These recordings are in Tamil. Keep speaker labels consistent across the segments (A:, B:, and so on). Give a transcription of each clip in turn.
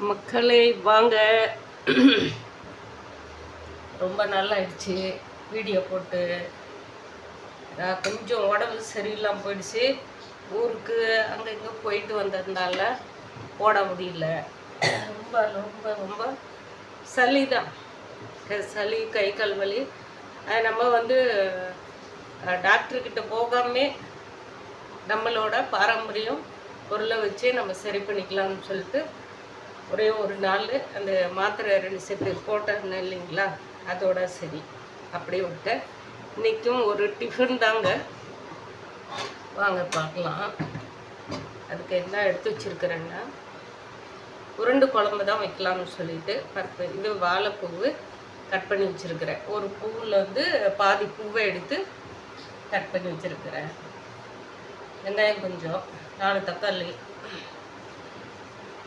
A: மக்களே வாங்க. ரொம்ப நாளாயிடுச்சு வீடியோ போட்டு. நான் கொஞ்சம் உடம்பு சரியில்லாமல் போயிடுச்சு. ஊருக்கு அங்கே இங்கே போயிட்டு வந்ததுனால போட முடியல. ரொம்ப ரொம்ப ரொம்ப சளி தான். சளி, கை கால் வலி. நம்ம வந்து டாக்டர்கிட்ட போகாமே நம்மளோட பாரம்பரியம் பொருளை வச்சு நம்ம சரி பண்ணிக்கலாம்னு சொல்லிட்டு ஒரே ஒரு நாள் அந்த மாத்திரை 2 செட்டு போட்டேன் இல்லைங்களா, அதோட சரி அப்படியே விட்டேன். இன்றைக்கும் ஒரு டிஃபன் தாங்க. வாங்க பார்க்கலாம். அதுக்கு என்ன எடுத்து வச்சுருக்கிறேன்னா, உருண்டு குழம்பு தான் வைக்கலாம்னு சொல்லிட்டு பருப்பு, இது வாழைப்பூவு கட் பண்ணி வச்சுருக்கிறேன். ஒரு பூவில் வந்து பாதி பூவை எடுத்து கட் பண்ணி வச்சுருக்கிறேன். வெங்காயம் கொஞ்சம், 4 தக்காளி,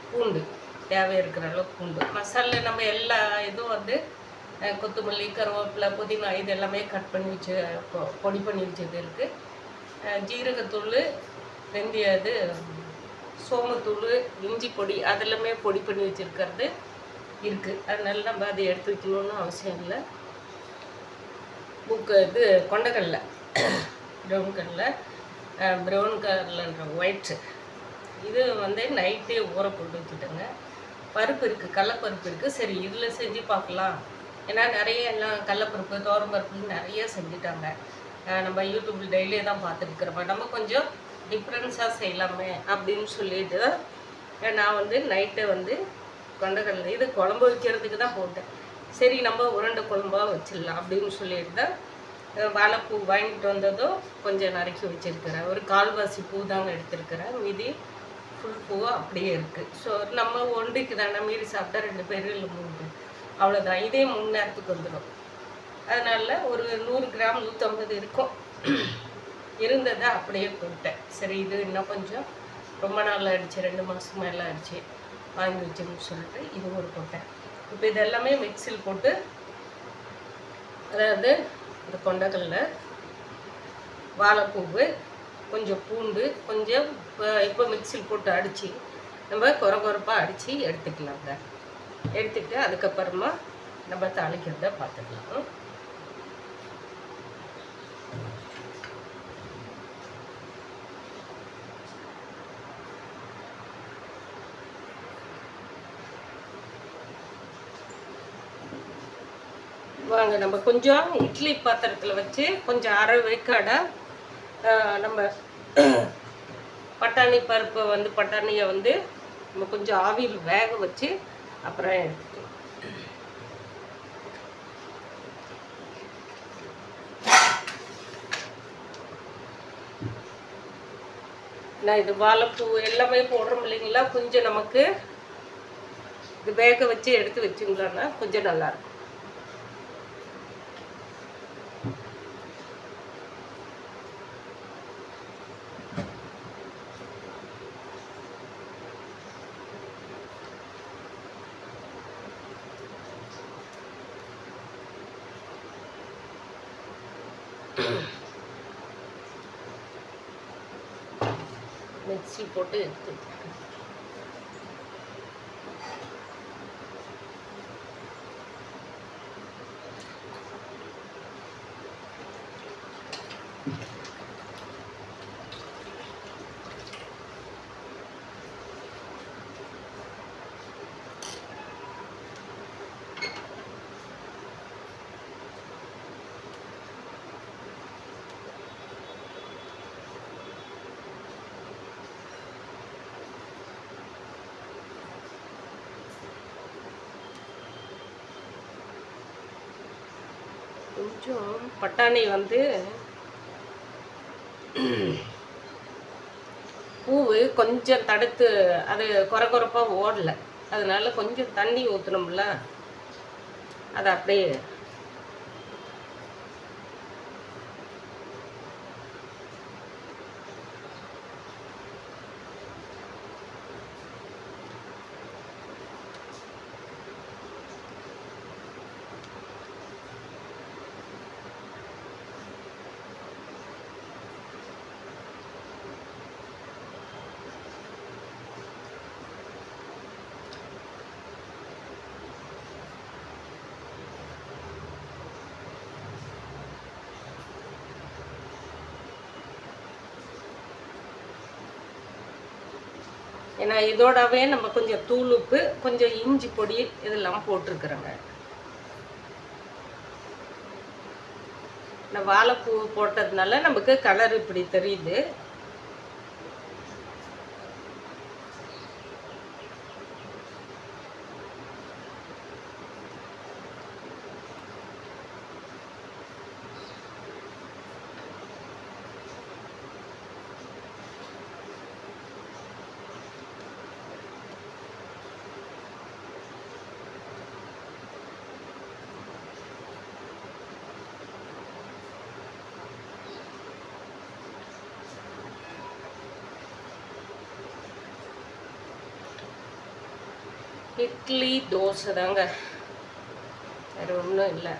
A: பூண்டு தேவை இருக்கிற அளவு பூண்டு, மசாலா நம்ம எல்லா இதுவும் வந்து கொத்தமல்லி, கருவேப்பிலை, புதினா இது எல்லாமே கட் பண்ணி வச்சு பொடி பண்ணி வச்சது இருக்குது. ஜீரகத்தூள், வெந்தயம், இது சோமத்தூள், இஞ்சி பொடி அதெல்லாமே பொடி பண்ணி வச்சுருக்கிறது இருக்குது. அதனால நம்ம அதை எடுத்து வைக்கணும்னு அவசியம் இல்லை. இது கொண்டக்கடலை, ப்ரௌன் கடலை, ப்ரௌன் கலர்ன்ற ஒயிட்டு, இது வந்து நைட்டே ஊற போட்டு வச்சுட்டேங்க. பருப்பு இருக்குது, கடலப்பருப்பு இருக்குது. சரி இதில் செஞ்சு பார்க்கலாம். ஏன்னா நிறைய எல்லாம் கடலப்பருப்பு, துவரம்பருப்பு நிறைய செஞ்சுட்டாங்க. நம்ம யூடியூப்பில் டெய்லியே தான் பார்த்துருக்குறோம். நம்ம கொஞ்சம் டிஃப்ரென்ஸாக செய்யலாமே அப்படின்னு சொல்லிட்டு தான் நான் வந்து நைட்டை வந்து கொண்டக்கடலை இது குழம்பு வைக்கிறதுக்கு தான் போட்டேன். சரி நம்ம உருண்டை குழம்பாக வச்சிடலாம் அப்படின்னு சொல்லிட்டு தான் வாழைப்பூ வாங்கிட்டு வந்ததும் கொஞ்சம் நறுக்கி வச்சுருக்கிறேன். ஒரு 1/4 பூ தாங்க எடுத்துருக்கிறேன். மீதி ஃபுல் பூவாக அப்படியே இருக்குது. ஸோ நம்ம ஒன்றுக்கு தானே, மீறி சாப்பிட்டா 2 பேர் இல்லை 3 பேர், அவ்வளோதான். இதே 3 நேரத்துக்கு வந்துடும். அதனால் ஒரு 100 கிராம் 150 இருக்கும். இருந்ததை அப்படியே போட்டேன். சரி இது இன்னும் கொஞ்சம் ரொம்ப நாள் ஆகிடுச்சு, 2 மாதம் மேலே ஆகிடுச்சு வாங்கி வச்சுன்னு சொல்லிட்டு இது ஒரு போட்டேன். இப்போ இதெல்லாமே மிக்சியில் போட்டு, அதாவது இந்த கொண்டக்கடலை, வாழைப்பூவு, கொஞ்சம் பூண்டு, கொஞ்சம் இப்போ மிக்சியில் போட்டு அடித்து நம்ம கொரப்பாக அடித்து எடுத்துக்கலாங்க. எடுத்துக்கிட்டு அதுக்கப்புறமா நம்ம தாளிக்கிறத பார்த்துக்கலாம். வாங்க நம்ம கொஞ்சம் இட்லி பாத்திரத்தில் வச்சு கொஞ்சம் அரை வேக்காடாக நம்ம பட்டாணி பருப்பை வந்து பட்டாணியை வந்து நம்ம கொஞ்சம் ஆவியில் வேக வச்சு அப்புறம் எடுத்துக்கலாம். நான் இது வாழைப்பூ எல்லாமே போடுறோம் இல்லைங்களா, கொஞ்சம் நமக்கு இது வேக வச்சு எடுத்து வச்சுங்களான்னா கொஞ்சம் நல்லாயிருக்கும். மிக்ஸி போட்டு எடுத்து கொஞ்சம் பட்டாணி வந்து பூவு கொஞ்சம் தடுத்து அது கொரப்பாக ஓடலை. அதனால கொஞ்சம் தண்ணி ஊற்றணும்ல, அதை அப்படியே ஏன்னா இதோடவே நம்ம கொஞ்சம் தூள் உப்பு, கொஞ்சம் இஞ்சி பொடி இதெல்லாம் போட்டிருக்கிறோங்க. இந்த வாழைப்பூ போட்டதுனால நமக்கு கலர் இப்படி தெரியுது. இட்லி தோசை தாங்க, வேறு ஒன்றும் இல்லை.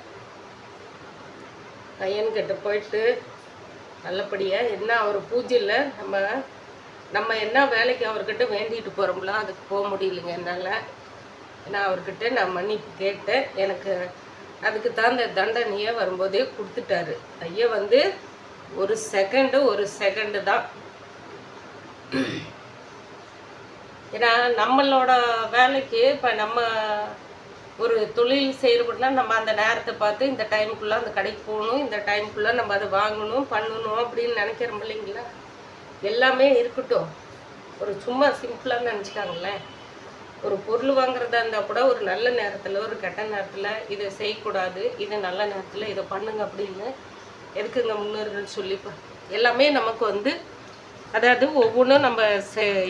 A: பையன்கிட்ட போயிட்டு நல்லபடியாக என்ன அவர் பூஜையில் நம்ம என்ன வேலைக்கு அவர்கிட்ட வேண்டிட்டு போகிறோம்ல, அதுக்கு போக முடியலைங்க என்னால். ஏன்னா அவர்கிட்ட நான் மன்னிப்பு கேட்டேன். எனக்கு அதுக்கு தான் இந்த தண்டனையை வரும்போதே கொடுத்துட்டாரு. ஐயா ஒரு செகண்டு தான். ஏன்னா நம்மளோட வேலைக்கு இப்போ நம்ம ஒரு தொழில் செய்கிறப்படனா நம்ம அந்த நேரத்தை பார்த்து இந்த டைமுக்குள்ளே அந்த கடைக்கு போகணும், இந்த டைமுக்குள்ளே நம்ம அதை வாங்கணும் பண்ணணும் அப்படின்னு நினைக்கிறோம் இல்லைங்களா. எல்லாமே இருக்கட்டும், ஒரு சும்மா சிம்பிளாக நினச்சிக்காங்களேன். ஒரு பொருள் வாங்குறதா இருந்தால் கூட ஒரு நல்ல நேரத்தில் ஒரு கெட்ட நேரத்தில் இதை செய்யக்கூடாது, இதை நல்ல நேரத்தில் இதை பண்ணுங்க அப்படின்னு எதுக்குங்க முன்னோர்கள் சொல்லிப்பா. எல்லாமே நமக்கு அதாவது ஒவ்வொன்றும் நம்ம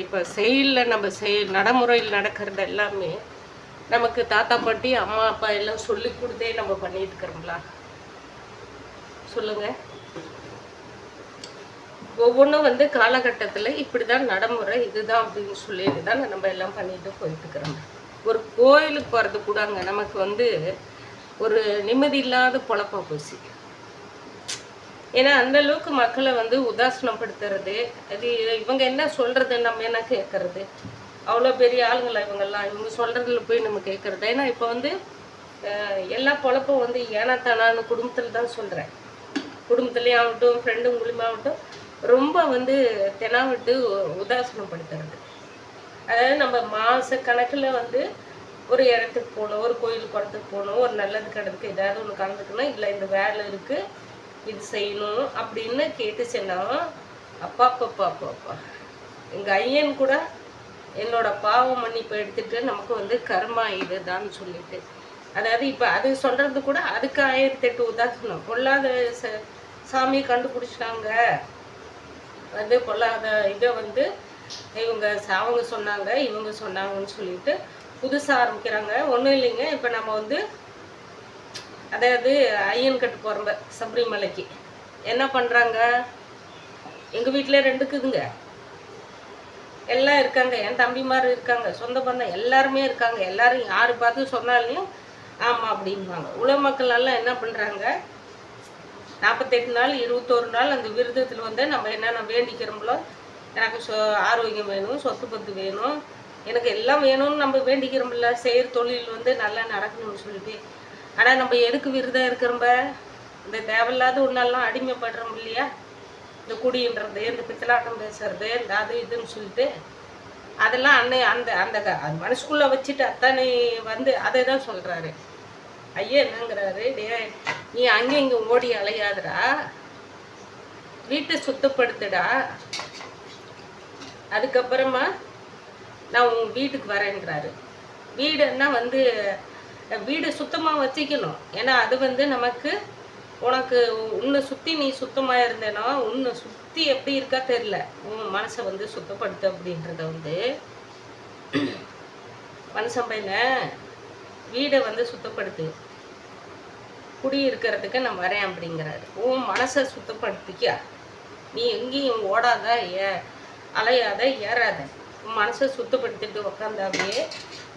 A: இப்போ செயலில் நம்ம நடைமுறையில் நடக்கிறது எல்லாமே நமக்கு தாத்தா பாட்டி அம்மா அப்பா எல்லாம் சொல்லி கொடுத்தே நம்ம பண்ணிட்டு இருக்கிறோங்களா சொல்லுங்க. ஒவ்வொன்றும் காலகட்டத்தில் இப்படி தான் நடைமுறை, இதுதான் அப்படின்னு சொல்லிட்டு தான் நம்ம எல்லாம் பண்ணிட்டு போயிட்டு இருக்கிறோங்க. ஒரு கோயிலுக்கு போகிறது கூடங்க நமக்கு ஒரு நிம்மதி இல்லாத பொழப்பா போச்சு. ஏன்னா அந்த அளவுக்கு மக்களை உதாசனப்படுத்துறது, அது இவங்க என்ன சொல்றது நம்ம என்ன கேட்கறது, அவ்வளோ பெரிய ஆளுங்களா இவங்கெல்லாம், இவங்க சொல்றதுல போய் நம்ம கேட்கறது. ஏன்னா இப்போ எல்லா பொழப்பும் ஏனாத்தானான்னு குடும்பத்தில் தான் சொல்கிறேன். குடும்பத்துலேயும் ஆகட்டும், ஃப்ரெண்டு மூலியமாகட்டும், ரொம்ப தெனாவிட்டு உதாசனப்படுத்துறது. அதாவது நம்ம மாத கணக்கில் ஒரு இடத்துக்கு போகணும், ஒரு கோயிலுக்கு குளத்துக்கு போகணும், ஒரு நல்லது கிடக்கு ஏதாவது ஒன்று கலந்துக்கணும், இல்லை இந்த வேலை இருக்குது இது செய்யணும் அப்படின்னு கேட்டுச்சுன்னா அப்பா எங்கள் ஐயன் கூட என்னோட பாவம் மன்னிப்பு எடுத்துட்டு நமக்கு கர்மா இதுதான் சொல்லிட்டு, அதாவது இப்போ அது சொல்றது கூட அதுக்கு 1008 உதாரணம். பொல்லாத சாமியை கண்டுபிடிச்சிட்டாங்க, பொல்லாத இதை அவங்க சொன்னாங்க இவங்க சொன்னாங்கன்னு சொல்லிட்டு புதுசாக ஆரம்பிக்கிறாங்க. ஒன்றும் இல்லைங்க. இப்போ நம்ம அதாவது ஐயன் கட்டு போகிறோம்ப சபரிமலைக்கு என்ன பண்ணுறாங்க, எங்கள் வீட்டில் 2 இருக்குதுங்க, எல்லாம் இருக்காங்க, என் தம்பிமார் இருக்காங்க, சொந்த பந்தம் எல்லாருமே இருக்காங்க. எல்லாரும் யார் பார்த்து சொன்னாலையும் ஆமாம் அப்படின்வாங்க. உலக மக்கள் எல்லாம் என்ன பண்ணுறாங்க, 48 நாள் 21 நாள் அந்த விரதத்தில் நம்ம என்னென்ன வேண்டிக்கிறோம்களோ, எனக்கு ஆரோக்கியம் வேணும், சொத்து பத்து வேணும், எனக்கு எல்லாம் வேணும்னு நம்ம வேண்டிக்கிறோம்ல, செய்கிற தொழில் நல்லா நடக்கணும்னு சொல்லிட்டு. ஆனால் நம்ம எதுக்கு விரதம் இருக்கிறோம்ப, இந்த தேவையில்லாத ஒன்றெல்லாம் அடிமைப்படுறோம் இல்லையா, இந்த குடின்றது, இந்த பித்தலாட்டம் பேசுறது, இந்த அது இதுன்னு சொல்லிட்டு அதெல்லாம் அந்த மனசுக்குள்ளே வச்சுட்டு அத்தனை அதை தான் சொல்கிறாரு ஐயா. என்னங்கிறாரு, நீ அங்கே இங்கே ஓடி அலையாதுடா, வீட்டை சுத்தப்படுத்துடா, அதுக்கப்புறமா நான் உன் வீட்டுக்கு வரேன்றாரு. வீடுன்னா வீடு சுத்தமாக வச்சுக்கணும். ஏன்னா அது நமக்கு உனக்கு உன்னை சுற்றி நீ சுத்தமாக இருந்தேன்னா உன்னை சுற்றி எப்படி இருக்கா தெரில, உன் மனசை சுத்தப்படுத்து அப்படின்றத மனுஷன் பையனை வீடை சுத்தப்படுத்து, குடி இருக்கிறதுக்கு நான் வரேன் அப்படிங்கிறாரு. உன் மனசை சுத்தப்படுத்திக்கா, நீ எங்கேயும் ஓடாத, அலையாத, ஏறாத, உன் மனசை சுத்தப்படுத்திட்டு உக்காந்தாவே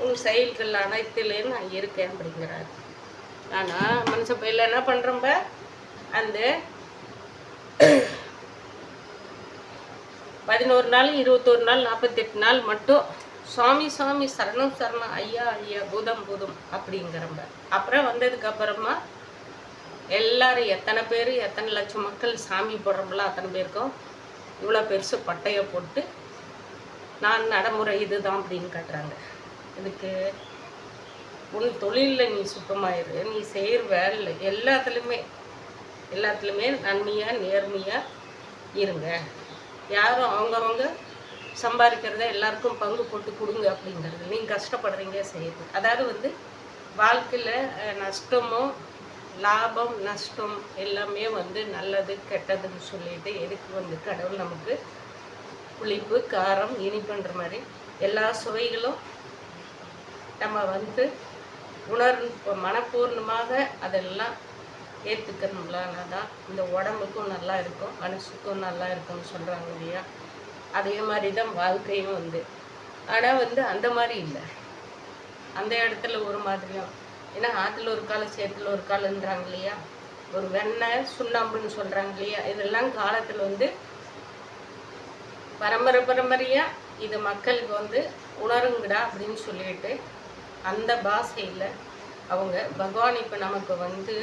A: உன் செயல்கள் அனைத்துலேயும் நான் இருக்கேன் அப்படிங்கிறாரு. ஆனால் மனுஷ பையில என்ன பண்ணுறோம்ப, அந்த 11 நாள் 21 நாள் 48 நாள் மட்டும் சுவாமி சுவாமி சரணம் சரணம் ஐயா ஐயா பூதம் பூதம் அப்படிங்கிறம்ப. அப்புறம் வந்ததுக்கப்புறமா எல்லாரும் எத்தனை பேர் எத்தனை லட்சம் மக்கள் சாமி போடுறோம்ல, அத்தனை பேருக்கும் இவ்வளோ பெருசு பட்டையை போட்டு நான் நடைமுறை இதுதான் அப்படின்னு காட்டுறாங்க. இதுக்கு உன் தொழிலில் நீ சுத்தமாயிரு, நீ செய்கிற வேலை எல்லாத்துலேயுமே நன்மையாக நேர்மையாக இருங்க. யாரும் அவங்கவுங்க சம்பாதிக்கிறத எல்லாருக்கும் பங்கு போட்டு கொடுங்க அப்படிங்கிறது. நீங்கள் கஷ்டப்படுறீங்க செய்யுது. அதாவது வாழ்க்கையில் நஷ்டமோ லாபம் நஷ்டம் எல்லாமே நல்லது கெட்டதுன்னு சொல்லிட்டு எதுக்கு கடவுள் நமக்கு புளிப்பு காரம் இனிப்புன்ற மாதிரி எல்லா சுவைகளும் நம்ம மனப்பூர்ணமாக அதெல்லாம் ஏற்றுக்கணும்லான்னா தான் இந்த உடம்புக்கும் நல்லா இருக்கும், மனசுக்கும் நல்லா இருக்கும்னு சொல்கிறாங்க இல்லையா. அதே மாதிரி தான் வாழ்க்கையும் ஆனால் அந்த மாதிரி இல்லை. அந்த இடத்துல ஒரு மாதிரியும், ஏன்னா ஆற்றுல ஒரு காலம் சேத்துல ஒரு காலன்றாங்க இல்லையா. ஒரு வெண்ணெய் சுண்ணாம்புன்னு சொல்கிறாங்க இல்லையா. இதெல்லாம் காலத்தில் பரம்பரையாக இது மக்களுக்கு உணருங்கடா அப்படின்னு சொல்லிட்டு அந்த பாஷையில் அவங்க பகவான் இப்போ நமக்கு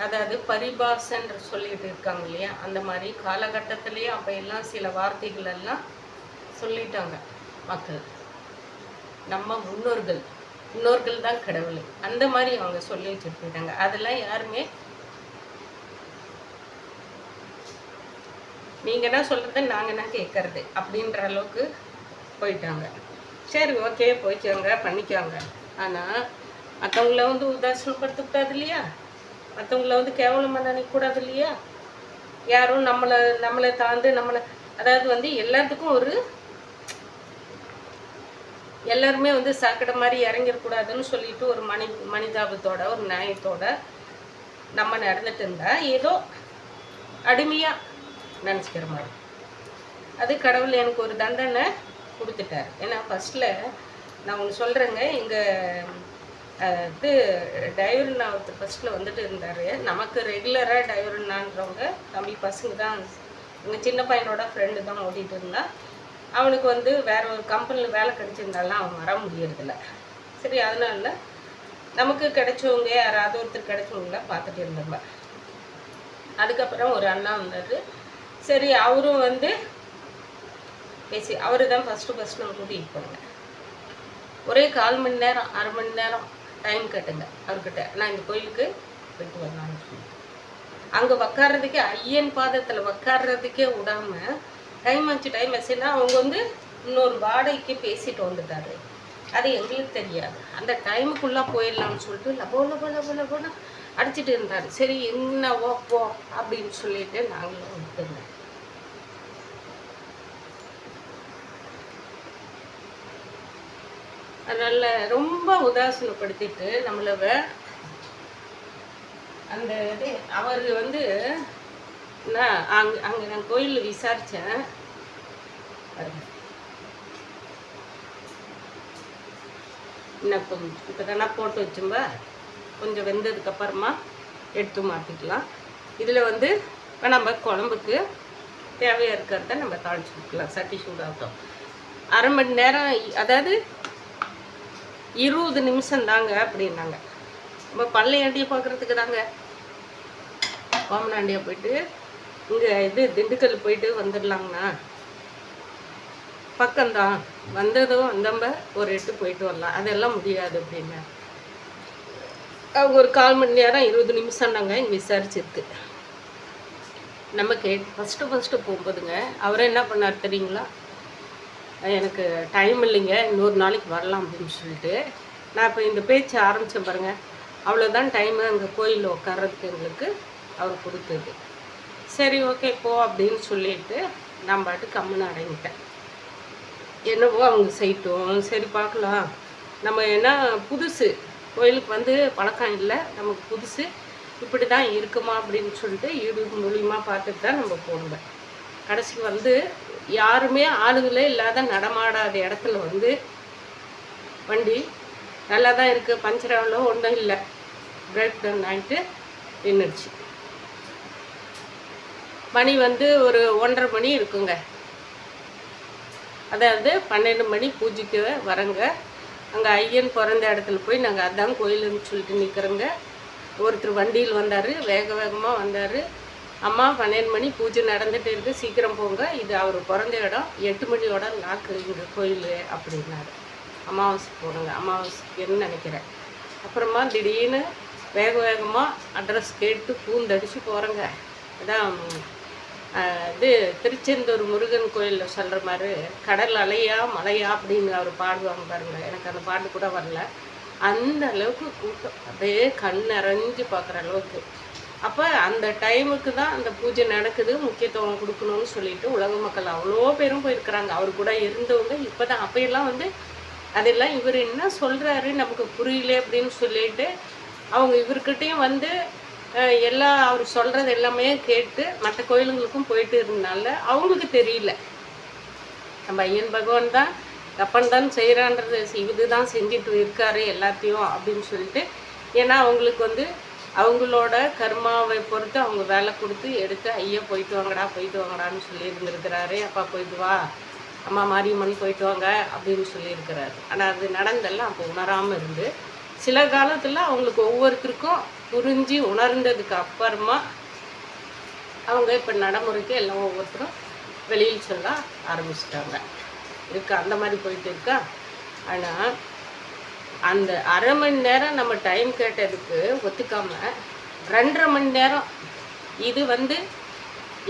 A: அதாவது பரிபாஷன்ற சொல்லிட்டு இருக்காங்க இல்லையா. அந்த மாதிரி காலகட்டத்திலேயே அப்போ எல்லாம் சில வார்த்தைகள் எல்லாம் சொல்லிட்டாங்க மக்கள். நம்ம முன்னோர்கள் தான் கடவுள், அந்த மாதிரி அவங்க சொல்லி வச்சுருக்காங்க. அதெல்லாம் யாருமே நீங்கள் என்ன சொல்கிறது நாங்கள் என்ன கேட்கறது அப்படின்ற அளவுக்கு போயிட்டாங்க. சரி ஓகே போய்க்கோங்க பண்ணிக்கோங்க. ஆனால் மற்றவங்கள உதாசீனப்படுத்தக்கூடாது இல்லையா, மற்றவங்கள கேவலமாக நினைக்கக்கூடாது இல்லையா. யாரும் நம்மளை தாழ்ந்து அதாவது எல்லாத்துக்கும் எல்லாருமே சாக்கடை மாதிரி இறங்கிடக்கூடாதுன்னு சொல்லிட்டு ஒரு மனிதாபத்தோட ஒரு நியாயத்தோட நம்ம நடந்துட்டு இருந்தா ஏதோ அடிமையாக நினச்சிக்கிற மாதிரி. அது கடவுள் எனக்கு ஒரு தண்டனை கொடுத்துட்டார். ஏன்னா ஃபஸ்ட்டில் நான் ஒன்று சொல்கிறேங்க, எங்கள் டிரைவர்னா ஒருத்தர் ஃபஸ்ட்டில் இருந்தார். நமக்கு ரெகுலராக டிரைவர்னான்றவங்க தம்பி பசங்க தான், எங்கள் சின்ன பையனோட ஃப்ரெண்டு தான் ஓட்டிகிட்டு இருந்தான். அவனுக்கு வேறு ஒரு கம்பெனியில் வேலை கிடைச்சிருந்தாலும் அவன் வர முடியறதில்ல. சரி, அதனால நமக்கு கிடைச்சவங்க யாராவது ஒருத்தர் கிடைச்சவங்கள பார்த்துட்டு இருந்தோம்ப. அதுக்கப்புறம் ஒரு அண்ணா வந்தார். சரி, அவரும் பேசி அவர் தான் ஃபஸ்ட்டு நம்ம கூட்டிகிட்டு போனேங்க. ஒரே 1/4 மணி நேரம் 1/2 மணி நேரம் டைம் கேட்டுங்க அவர்கிட்ட. நான் இந்த கோயிலுக்கு போயிட்டு வரலான்னு சொல்லி அங்கே உக்காடுறதுக்கே ஐயன் பாதத்தில் உக்காடுறதுக்கே விடாமல் டைம் ஆச்சுன்னா அவங்க இன்னொரு வாடகைக்கு பேசிட்டு வந்துட்டாரு. அது எங்களுக்கு தெரியாது. அந்த டைமுக்குள்ளே போயிடலாம்னு சொல்லிட்டு லபோல அடிச்சுட்டு இருந்தார். சரி என்னவோ போ அப்படின்னு சொல்லிட்டு நாங்களும் விட்டுருந்தோம். அதனால ரொம்ப உதாசீனப்படுத்திட்டு நம்மள அந்த இது அவர் அங்கே நான் கோயிலில் விசாரித்தேன். இன்னும் கொஞ்சம் இப்போ தானே போட்டு வச்சும்பா, கொஞ்சம் வெந்ததுக்கப்புறமா எடுத்து மாற்றிக்கலாம். இதில் இப்போ நம்ம குழம்புக்கு தேவையாக இருக்கிறத நம்ம தாளிச்சு கொடுக்கலாம். சட்டி சூடாகட்டும். 1/2 மணி நேரம், அதாவது 20 நிமிஷம் தாங்க அப்படின்னாங்க. நம்ம பள்ளையாண்டியை பார்க்குறதுக்கு தாங்க கோமனாண்டியா போயிட்டு இங்கே திண்டுக்கல் போயிட்டு வந்துடலாங்கண்ணா, பக்கம்தான், வந்ததும் நம்ம ஒரு 8 போயிட்டு வரலாம். அதெல்லாம் முடியாது அப்படின்னா அவங்க ஒரு 1/4 மணி நேரம் 20 நிமிஷம் தாங்க இங்கே விசாரிச்சிருக்கு. நம்ம ஃபஸ்ட்டு போகும்போதுங்க அவர் என்ன பண்ணார் தெரியுங்களா, எனக்கு டைம் இல்லைங்க, இன்னொரு நாளைக்கு வரலாம் அப்படின்னு சொல்லிட்டு நான் இப்போ இந்த பேச்சு ஆரம்பித்தேன் பாருங்கள். அவ்வளோதான் டைமு அங்கே கோயிலில் உட்கார்றதுக்கு எங்களுக்கு அவர் கொடுத்தது. சரி ஓகே போ அப்படின்னு சொல்லிட்டு நான் பாட்டு கம்முன்னு அடங்கிட்டேன். என்னவோ அவங்க செய்யட்டும், சரி பார்க்கலாம். நம்ம என்ன புதுசு, கோயிலுக்கு பழக்கம் இல்லை, நமக்கு புதுசு, இப்படி தான் இருக்குமா அப்படின்னு சொல்லிட்டு யூடியூப் மூலியமாக பார்த்துட்டு தான் நம்ம போடுவேன். கடைசிக்கு யாருமே ஆளுங்களே இல்லாத நடமாடாத இடத்துல வண்டி நல்லா தான் இருக்குது, பஞ்சர் அவ்வளோ ஒன்றும் இல்லை, பிரேக் டவுன் ஆகிட்டு நின்றுடுச்சு. மணி ஒரு 1:30 மணி இருக்குங்க. அதாவது 12 மணி பூஜைக்கு வரங்க. அங்கே ஐயன் பிறந்த இடத்துல போய் நாங்கள் அதான் கோயிலுன்னு சொல்லிட்டு நிற்கிறோங்க. ஒருத்தர் வண்டியில் வந்தார், வேகமாக வந்தார். அம்மா 12 மணி பூஜை நடந்துகிட்டு இருக்குது, சீக்கிரம் போங்க, இது அவர் பிறந்த இடம், 8 மணியோட லாக்கு இங்கே கோயில் அப்படின்னாரு. அமாவாசை போடுங்க, அமாவாசைக்குன்னு நினைக்கிறேன். அப்புறமா திடீர்னு வேகமாக அட்ரஸ் கேட்டு பூந்தடிச்சு போகிறேங்க. அதான் இது திருச்செந்தூர் முருகன் கோயிலில் சொல்கிற மாதிரி கடல் அலையா மலையா அப்படின்னு அவர் பாடுவாங்க பாருங்க. எனக்கு அந்த பாட்டு கூட வரல. அந்த அளவுக்கு கூட்டம், அப்படியே கண் நிறைஞ்சு பார்க்குற அளவுக்கு. அப்போ அந்த டைமுக்கு தான் அந்த பூஜை நடக்குது, முக்கியத்துவம் கொடுக்கணும்னு சொல்லிட்டு உலக மக்கள் அவ்வளோ பேரும் போயிருக்கிறாங்க. அவர் கூட இருந்தவங்க இப்போ தான் அப்போயெல்லாம் அதெல்லாம் இவர் என்ன சொல்கிறாரு நமக்கு புரியல அப்படின்னு சொல்லிட்டு அவங்க இவர்கிட்டையும் அவர் சொல்கிறது எல்லாமே கேட்டு மற்ற கோயிலுங்களுக்கும் போயிட்டு இருந்தனால அவங்களுக்கு தெரியல. நம்ம ஐயன் பகவான் தான் அப்பன் தான் செய்கிறான்றது, இது தான் செஞ்சுட்டு இருக்காரு எல்லாத்தையும் அப்படின்னு சொல்லிட்டு. ஏன்னா அவங்களுக்கு அவங்களோட கர்மாவை பொறுத்து அவங்க வேலை கொடுத்து எடுத்து ஐயா போயிட்டு வாங்கடான்னு சொல்லி இருந்திருக்கிறாரு. அப்பா போயிட்டு வா, அம்மா மாரியம்மன் போயிட்டு வாங்க அப்படின்னு சொல்லியிருக்கிறாரு. ஆனால் அது நடந்தெல்லாம் அப்போ உணராமல் இருந்து சில காலத்தில் அவங்களுக்கு ஒவ்வொருத்தருக்கும் புரிஞ்சு உணர்ந்ததுக்கு அப்புறமா அவங்க இப்போ நடைமுறைக்கு எல்லாம் ஒவ்வொருத்தரும் வெளியில் சொல்ல ஆரம்பிச்சிட்டாங்க. இருக்கா அந்த மாதிரி போயிட்டு இருக்கா. ஆனால் அந்த அரை மணி நேரம் நம்ம டைம் கேட்டதுக்கு ஒத்துக்காமல் 2.5 மணி நேரம் இது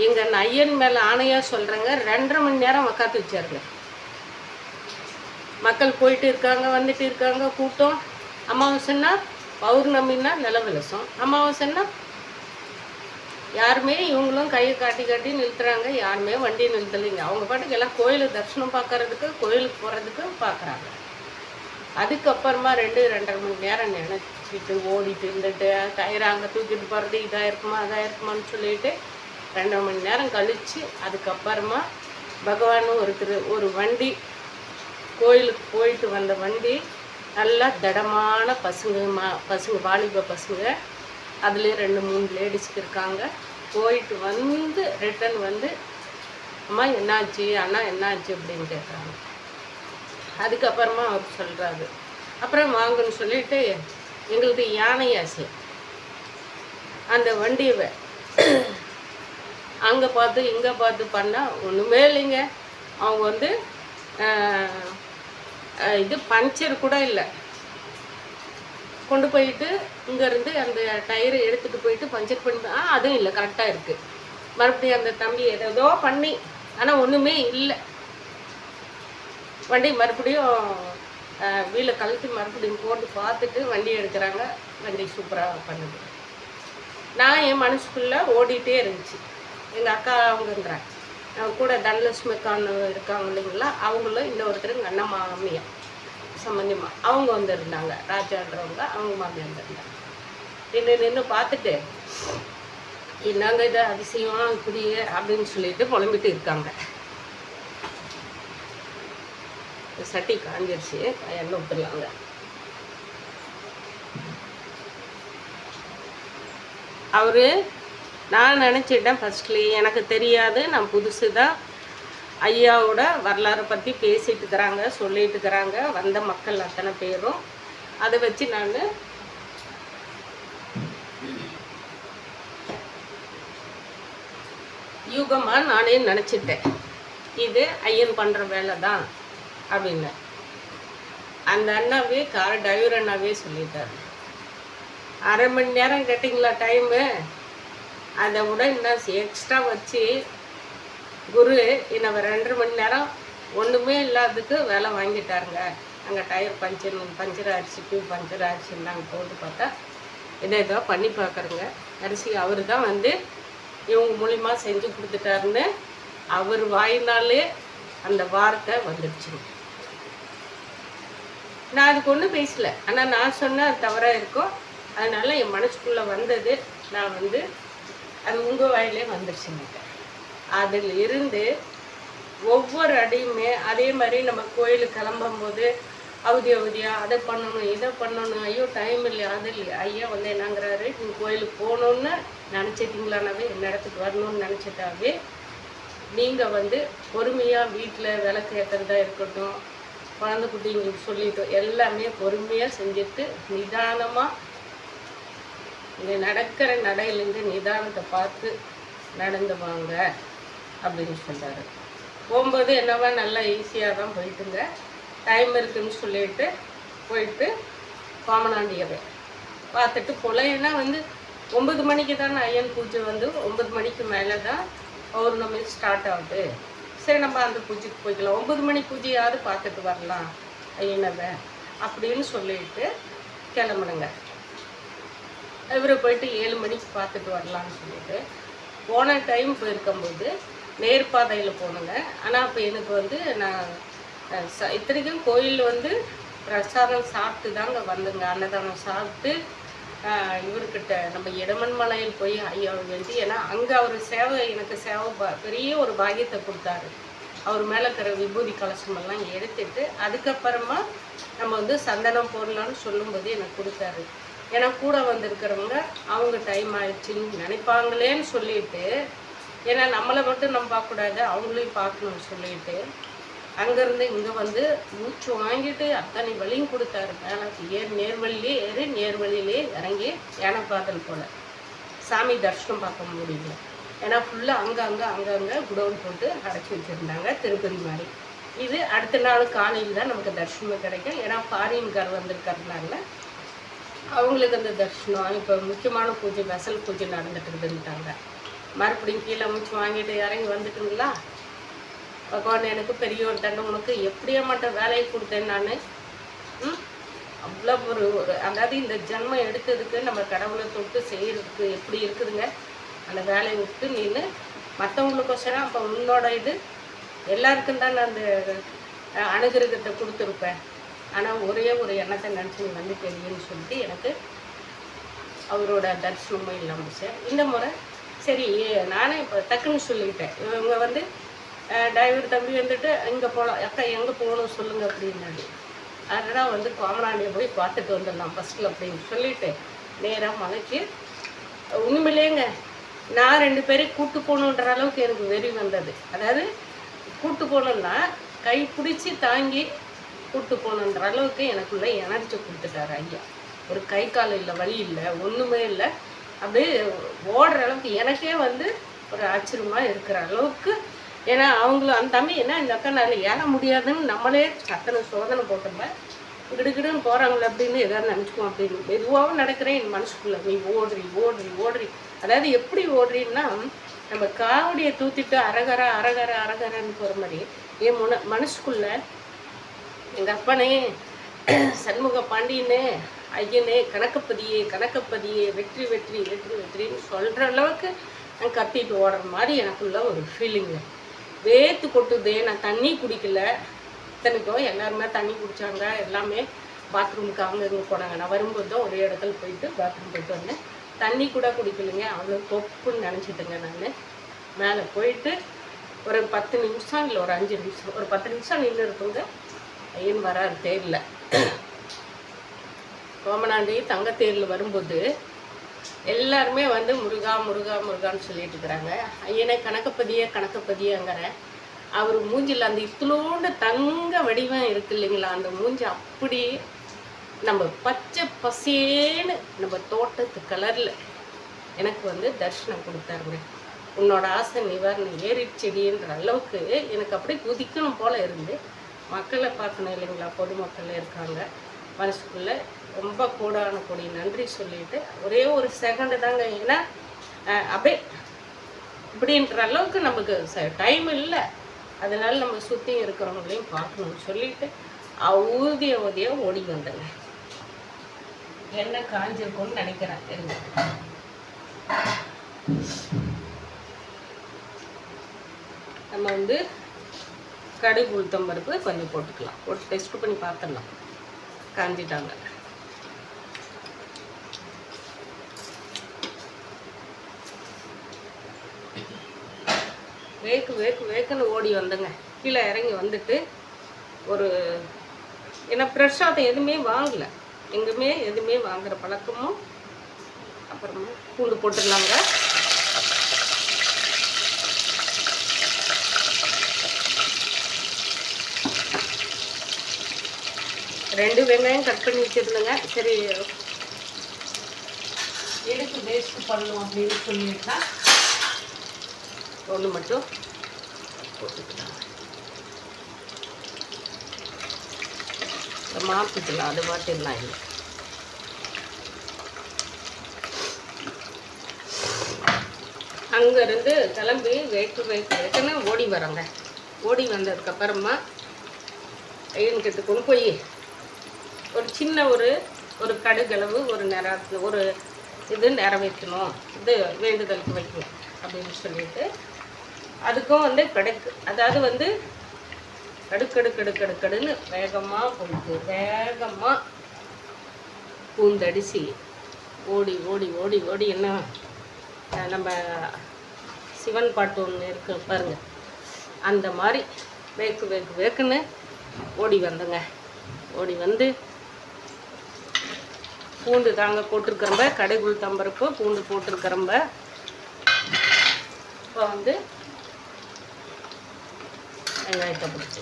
A: எங்கள் ஐயன் மேலே ஆணையாக சொல்கிறேங்க, 2.5 மணி நேரம் உக்காத்து வச்சாருங்க. மக்கள் போயிட்டு இருக்காங்க, வந்துட்டு இருக்காங்க, கூட்டம். அமாவாசைன்னா பௌர்ணமின்னா நிலவிலசம், அமாவாசைன்னா யாருமே இவங்களும் கையை காட்டி நிறுத்துறாங்க, யாருமே வண்டி நிறுத்தலைங்க. அவங்க பாட்டுக்கு எல்லாம் கோயிலுக்கு தரிசனம் பார்க்கறதுக்கு கோயிலுக்கு போகிறதுக்கு பார்க்குறாங்க. அதுக்கப்புறமா 2.5 மணி நேரம் நினச்சிட்டு ஓடிட்டு இருந்துட்டு டயரை அங்கே தூக்கிட்டு போகிறது, இதாக இருக்குமான்னு சொல்லிட்டு 2.5 மணி நேரம் கழித்து அதுக்கப்புறமா பகவான் ஒரு வண்டி கோயிலுக்கு போயிட்டு வந்த வண்டி நல்லா திடமான பசங்க வாலிப பசங்க, அதுலேயே 2-3 லேடிஸ்க்கு இருக்காங்க. போயிட்டு ரிட்டன் அம்மா என்னாச்சு, அண்ணா என்னாச்சு அப்படின்னு கேட்குறாங்க. அதுக்கப்புறமா அவர் சொல்கிறாரு, அப்புறம் வாங்கன்னு சொல்லிட்டு எங்களுக்கு யானை ஆசை அந்த வண்டியை அங்கே பார்த்து இங்கே பார்த்து பண்ணால் ஒன்றுமே இல்லைங்க. அவங்க இது பஞ்சர் கூட இல்லை. கொண்டு போயிட்டு இங்கேருந்து அந்த டயரை எடுத்துகிட்டு போயிட்டு பஞ்சர் பண்ணி அதுவும் இல்லை, கரெக்டாக இருக்குது. மறுபடியும் அந்த தம்பி ஏதோ பண்ணி ஆனால் ஒன்றுமே இல்லை. வண்டி மறுபடியும் வீலை கழட்டி மறுபடியும் போட்டு பார்த்துட்டு வண்டி எடுக்கிறாங்க. வண்டி சூப்பராக பண்ணுது. நான் என் மனசுக்குள்ளே ஓடிட்டே இருந்துச்சு. எங்கள் அக்கா அவங்கன்றாங்க கூட தனலட்சுமிக்கான்னு இருக்காங்க இல்லைங்களா, அவங்களும் இன்னொருத்தர் எங்கள் அண்ணன் மாமியா சம்பந்தியமா அவங்க வந்துருந்தாங்க, ராஜான்றவங்க, அவங்க மாமியா வந்துருந்தாங்க. நின்று பார்த்துட்டு என்னங்க இது அதிசயம் இப்படியே அப்படின்னு சொல்லிட்டு புலம்பிட்டு இருக்காங்க. சட்டி காஞ்சிருச்சு, எண்ணெய் ஊற்றலாங்க. நான் நினச்சிட்டேன் ஃபஸ்ட்லேயே, எனக்கு தெரியாது, நான் புதுசு தான். ஐயாவோட வரலாறை பற்றி பேசிட்டு இருக்கிறாங்க, சொல்லிட்டு இருக்கிறாங்க வந்த மக்கள் அத்தனை பேரும். அதை வச்சு நான் யூகமாக நானே நினச்சிட்டேன், இது ஐயன் பண்ணுற வேலை தான் அப்படின்னு. அந்த அண்ணாவே கார் டிரைவர் அண்ணாவே சொல்லிட்டார். 1/2 மணி நேரம் கேட்டிங்களா டைமு, அதை விட இன்னும் எக்ஸ்ட்ரா வச்சு குரு இன்னும் 2.5 மணி நேரம் ஒன்றுமே இல்லாததுக்கு வேலை வாங்கிட்டாருங்க. அங்கே டயர் பஞ்சர் அரிசிக்கு பஞ்சர் அரிசின்னு நாங்கள் போட்டு பார்த்தா ஏதோ பண்ணி பார்க்குறோங்க. அரிசி அவர் தான் இவங்க மூலிமா செஞ்சு கொடுத்துட்டாருன்னு அவர் வாயினாலே அந்த வார்த்தை வந்துடுச்சுங்க. நான் அதுக்கு ஒன்றும் பேசலை, ஆனால் நான் சொன்ன அது தவறாக இருக்கும். அதனால் என் மனசுக்குள்ளே வந்தது, நான் அது உங்கள் வாயிலே வந்துடுச்சுங்க. அதில் இருந்து ஒவ்வொரு அடியுமே அதே மாதிரி நம்ம கோயிலுக்கு கிளம்பும்போது அவதியாக அதை பண்ணணும் இதை பண்ணணும், ஐயோ டைம் இல்லையா அது இல்லையா. ஐயா என்னங்கிறாரு, நீங்கள் கோயிலுக்கு போகணுன்னு நினச்சிட்டிங்களானாவே என்ன இடத்துக்கு வரணும்னு நினச்சிட்டாவே நீங்கள் பொறுமையாக வீட்டில் விளக்கு ஏற்றுறதா இருக்கட்டும், குழந்தை குட்டிங்களுக்கு சொல்லிட்டோம் எல்லாமே பொறுமையாக செஞ்சுட்டு நிதானமாக இங்கே நடக்கிற நடையிலேருந்து நிதானத்தை பார்த்து நடந்து வாங்க அப்படின்னு சொல்கிறாரு. போகும்போது என்னவா நல்லா ஈஸியாக தான் போயிட்டுங்க. டைம் இருக்குதுன்னு சொல்லிட்டு போயிட்டு கோமனாண்டியவை பார்த்துட்டு போகல. ஏன்னா வந்து 9 மணிக்கு தான் ஐயன் பூஜை வந்து 9 மணிக்கு மேலே தான் பௌர்ணமி ஸ்டார்ட் ஆகுது. சரி நம்ம அந்த பூஜைக்கு போய்க்கலாம், 9 மணி பூஜையாவது பார்த்துட்டு வரலாம் ஐயனவை அப்படின்னு சொல்லிட்டு கிளம்புனுங்க. இவர் போயிட்டு 7 மணிக்கு பார்த்துட்டு வரலான்னு சொல்லிட்டு போன டைம் போயிருக்கும்போது நேர்பாதையில் போனேங்க. ஆனால் அப்போ எனக்கு வந்து நான் இத்தனைக்கும் கோயிலில் வந்து பிரசாதம் சாப்பிட்டு தாங்க வந்துங்க. அன்னதானம் சாப்பிட்டு இவர்கிட்ட நம்ம இடமன் மலையில் போய் ஐயா வேண்டி, ஏன்னா அங்கே அவர் சேவை எனக்கு சேவை பெரிய ஒரு பாக்கியத்தை கொடுத்தாரு. அவர் மேலே இருக்கிற விபூதி கலசமெல்லாம் எடுத்துட்டு அதுக்கப்புறமா நம்ம வந்து சந்தனம் போடலான்னு சொல்லும்போது எனக்கு கொடுத்தாரு. ஏன்னா கூட வந்திருக்கிறவங்க அவங்க டைம் ஆயிடுச்சுன்னு நினைப்பாங்களேன்னு சொல்லிட்டு, ஏன்னா நம்மளை மட்டும் நம்ம பார்க்கக்கூடாது அவங்களையும் பார்க்கணும்னு சொல்லிட்டு அங்கேருந்து இங்கே வந்து மூச்சு வாங்கிட்டு அத்தனை வழியும் கொடுத்தாரு. மேலே நேர்வழியிலே ஏறி நேர்வழியிலே இறங்கி யானைப்பாதல் போல் சாமி தரிசனம் பார்க்க முடியல. ஏன்னா ஃபுல்லாக அங்கங்கே குடோன் போட்டு அடைச்சி வச்சுருந்தாங்க, திருப்பதி மாதிரி. இது அடுத்த நாள் காலையில் தான் நமக்கு தரிசனம் கிடைக்கும். ஏன்னா ஃபாரின்கார் வந்திருக்கிறதுனால அவங்களுக்கு அந்த தரிசனம் இப்போ முக்கியமான பூஜை வெசல் பூஜை நடந்துட்டு இருந்துட்டாங்க. மறுபடியும் கீழே மூச்சு வாங்கிட்டு இறங்கி வந்துட்டுங்களா, பகவான் எனக்கு பெரிய ஒரு தண்டை, உனக்கு எப்படியா மட்டும் வேலையை கொடுத்தேன் நான். அவ்வளோ ஒரு அதாவது இந்த ஜென்மம் எடுத்ததுக்கு நம்ம கடவுளை தொட்டு செய்கிறதுக்கு எப்படி இருக்குதுங்க. அந்த வேலையை விட்டு நின்று மற்றவங்களுக்கோசரம் அப்போ உன்னோட இது எல்லாருக்கும் தான் நான் அந்த அனுகிரகத்தை கொடுத்துருப்பேன். ஆனால் ஒரே ஒரு எண்ணத்தை நினச்சி நீ வந்து தெரியுன்னு சொல்லிட்டு எனக்கு அவரோட தரிசனமும் இல்லாமல் சார். இந்த முறை சரி நானே இப்போ டக்குன்னு சொல்லிக்கிட்டேன். இவங்க வந்து டிரைவர் தம்பி வந்துட்டு இங்கே போகலாம், அக்கா எங்கே போகணும் சொல்லுங்கள் அப்படின்னாடி. அதனால் வந்து கோமனாண்டியை போய் பார்த்துட்டு வந்துடலாம் ஃபஸ்ட்டில் அப்படின்னு சொல்லிவிட்டு நேராக மலைக்கு உண்மையிலேங்க நான் 2 பேரையும் கூட்டு போகணுன்ற அளவுக்கு எனக்கு வெறி வந்தது. அதாவது கூட்டு போகணுன்னா கை பிடிச்சி தாங்கி கூட்டு போகணுன்ற அளவுக்கு எனக்குள்ளே எனர்ஜி கொடுத்துட்டார் ஐயா. ஒரு கை கால் இல்லை, வலி இல்லை, ஒன்றுமே இல்லை. அப்படியே ஓடுற அளவுக்கு எனக்கே வந்து ஒரு ஆச்சரியமாக இருக்கிற அளவுக்கு. ஏன்னா அவங்களும் அந்த தம்பி என்ன இந்த அக்கா நான் ஏற முடியாதுன்னு நம்மளே சத்தனை சோதனை போட்டோம்ப கிடுகிடுன்னு போகிறாங்களே அப்படின்னு எதாவது நினச்சிக்குவோம் அப்படின்னு மெதுவாகவும் நடக்கிறேன் என் மனசுக்குள்ளே. நீ ஓடுறி ஓடுறி ஓடுறி, அதாவது எப்படி ஓடுறீன்னா நம்ம காவடியை தூத்திட்டு அரகரா அரகரா அரகரான்னு போகிற மாதிரி என் மனசுக்குள்ளே எங்கள் அப்பனே சண்முக பாண்டியனே ஐயனே கணக்கப்பதியே கணக்கப்பதியே வெற்றி வெற்றி வெற்றி வெற்றின்னு சொல்கிற அளவுக்கு நான் கத்திட்டு ஓடுற மாதிரி எனக்குள்ள ஒரு ஃபீலிங்கு. வேத்து கொட்டுது. நான் தண்ணி குடிக்கல. இத்தனைக்கும் எல்லாருமே தண்ணி குடித்தாங்க, எல்லாமே பாத்ரூமுக்கு அங்கே இங்கே போனாங்க. நான் வரும்போது தான் ஒரே இடத்துல போயிட்டு பாத்ரூம் போயிட்டு வந்தேன். தண்ணி கூட குடிக்கலைங்க, அவ்வளோ கொப்புன்னு நினச்சிட்டுங்க. நான் மேலே போயிட்டு ஒரு 10 நிமிஷம் இல்லை ஒரு 5 நிமிஷம் ஒரு 10 நிமிஷம் நின்று இருக்குங்க. ஐயன் வராரு தேரில். கோமனாண்டி தங்கத்தேரில் வரும்போது எல்லாருமே வந்து முருகா முருகா முருகான்னு சொல்லிட்டு இருக்கிறாங்க. ஐயனை கணக்கப்பதியே கணக்கப்பதியேங்கிற அவர் மூஞ்சில் அந்த இத்துளோண்டு தங்க வடிவம் இருக்கு இல்லைங்களா, அந்த மூஞ்சி அப்படி நம்ம பச்சை பசேன்னு நம்ம தோட்டத்து கலரில் எனக்கு வந்து தரிசனம் கொடுத்தாருங்க. உன்னோட ஆசை நிவாரணம் ஏறிச்செடின்ற அளவுக்கு எனக்கு அப்படியே குதிக்கணும் போல் இருந்து மக்களை பார்க்கணும் இல்லைங்களா, பொதுமக்கள் இருக்காங்க. மனசுக்குள்ளே ரொம்ப கூடான கூடி நன்றி சொல்லிட்டு ஒரே ஒரு செகண்டு தாங்க. ஏன்னா அப்படியே இப்படின்ற அளவுக்கு நமக்கு டைம் இல்லை. அதனால நம்ம சுற்றி இருக்கிறவங்களையும் பார்க்கணும்னு சொல்லிட்டு ஊதிய ஓடி வந்தேங்க. என்ன காஞ்சிருக்கும்னு நினைக்கிறேன். தெரிஞ்சு நம்ம வந்து கடுகு உளுத்தம் பருப்பு கொஞ்சம் போட்டுக்கலாம். போட்டு டெஸ்ட் பண்ணி பார்த்துடலாம். காஞ்சிட்டாங்க. வேக்குன்னு ஓடி வந்தேங்க. கீழே இறங்கி வந்துட்டு ஒரு ஏன்னா பிரசாதம் எதுவுமே வாங்கலை, எங்குமே எதுவுமே வாங்குகிற பழக்கமும். அப்புறமா பூண்டு போட்டுடலாங்க. ரெண்டு வெங்காயம் கட் பண்ணி வச்சுருந்தேங்க. சரி எதுக்கு வேஸ்ட் பண்ணணும் அப்படின்னு சொல்லிட்டா ஒன்று மட்டும் போட்டுக்கலாம். மாற்றிக்கலாம், அது மாற்றிடலாம். இல்லை அங்கேருந்து கிளம்பி வேக்குன்னு ஓடி வரோங்க. ஓடி வந்ததுக்கப்புறமா ஐயன்கிட்ட கொண்டு போய் ஒரு சின்ன ஒரு கடுகளவு ஒரு இது நிறைவேற்றணும், இது வேண்டுதலுக்கு வைக்கணும் அப்படின்னு சொல்லிட்டு அதுக்கும் கடுக்கு, அதாவது கடுக்கடுன்னு வேகமாக போயிட்டு வேகமாக பூந்தடிச்சு ஓடி ஓடி ஓடி ஓடி என்ன நம்ம சிவன் பாட்டு ஒன்று இருக்கு பாருங்க, அந்த மாதிரி வேக்குன்னு ஓடி வந்தங்க. ஓடி வந்து பூண்டு தாங்க போட்டிருக்கிறம்ப, கடுகுள் தம்பருப்பு பூண்டு போட்டிருக்கிறம்ப. இப்போ வெங்காயத்தை பிடிச்சி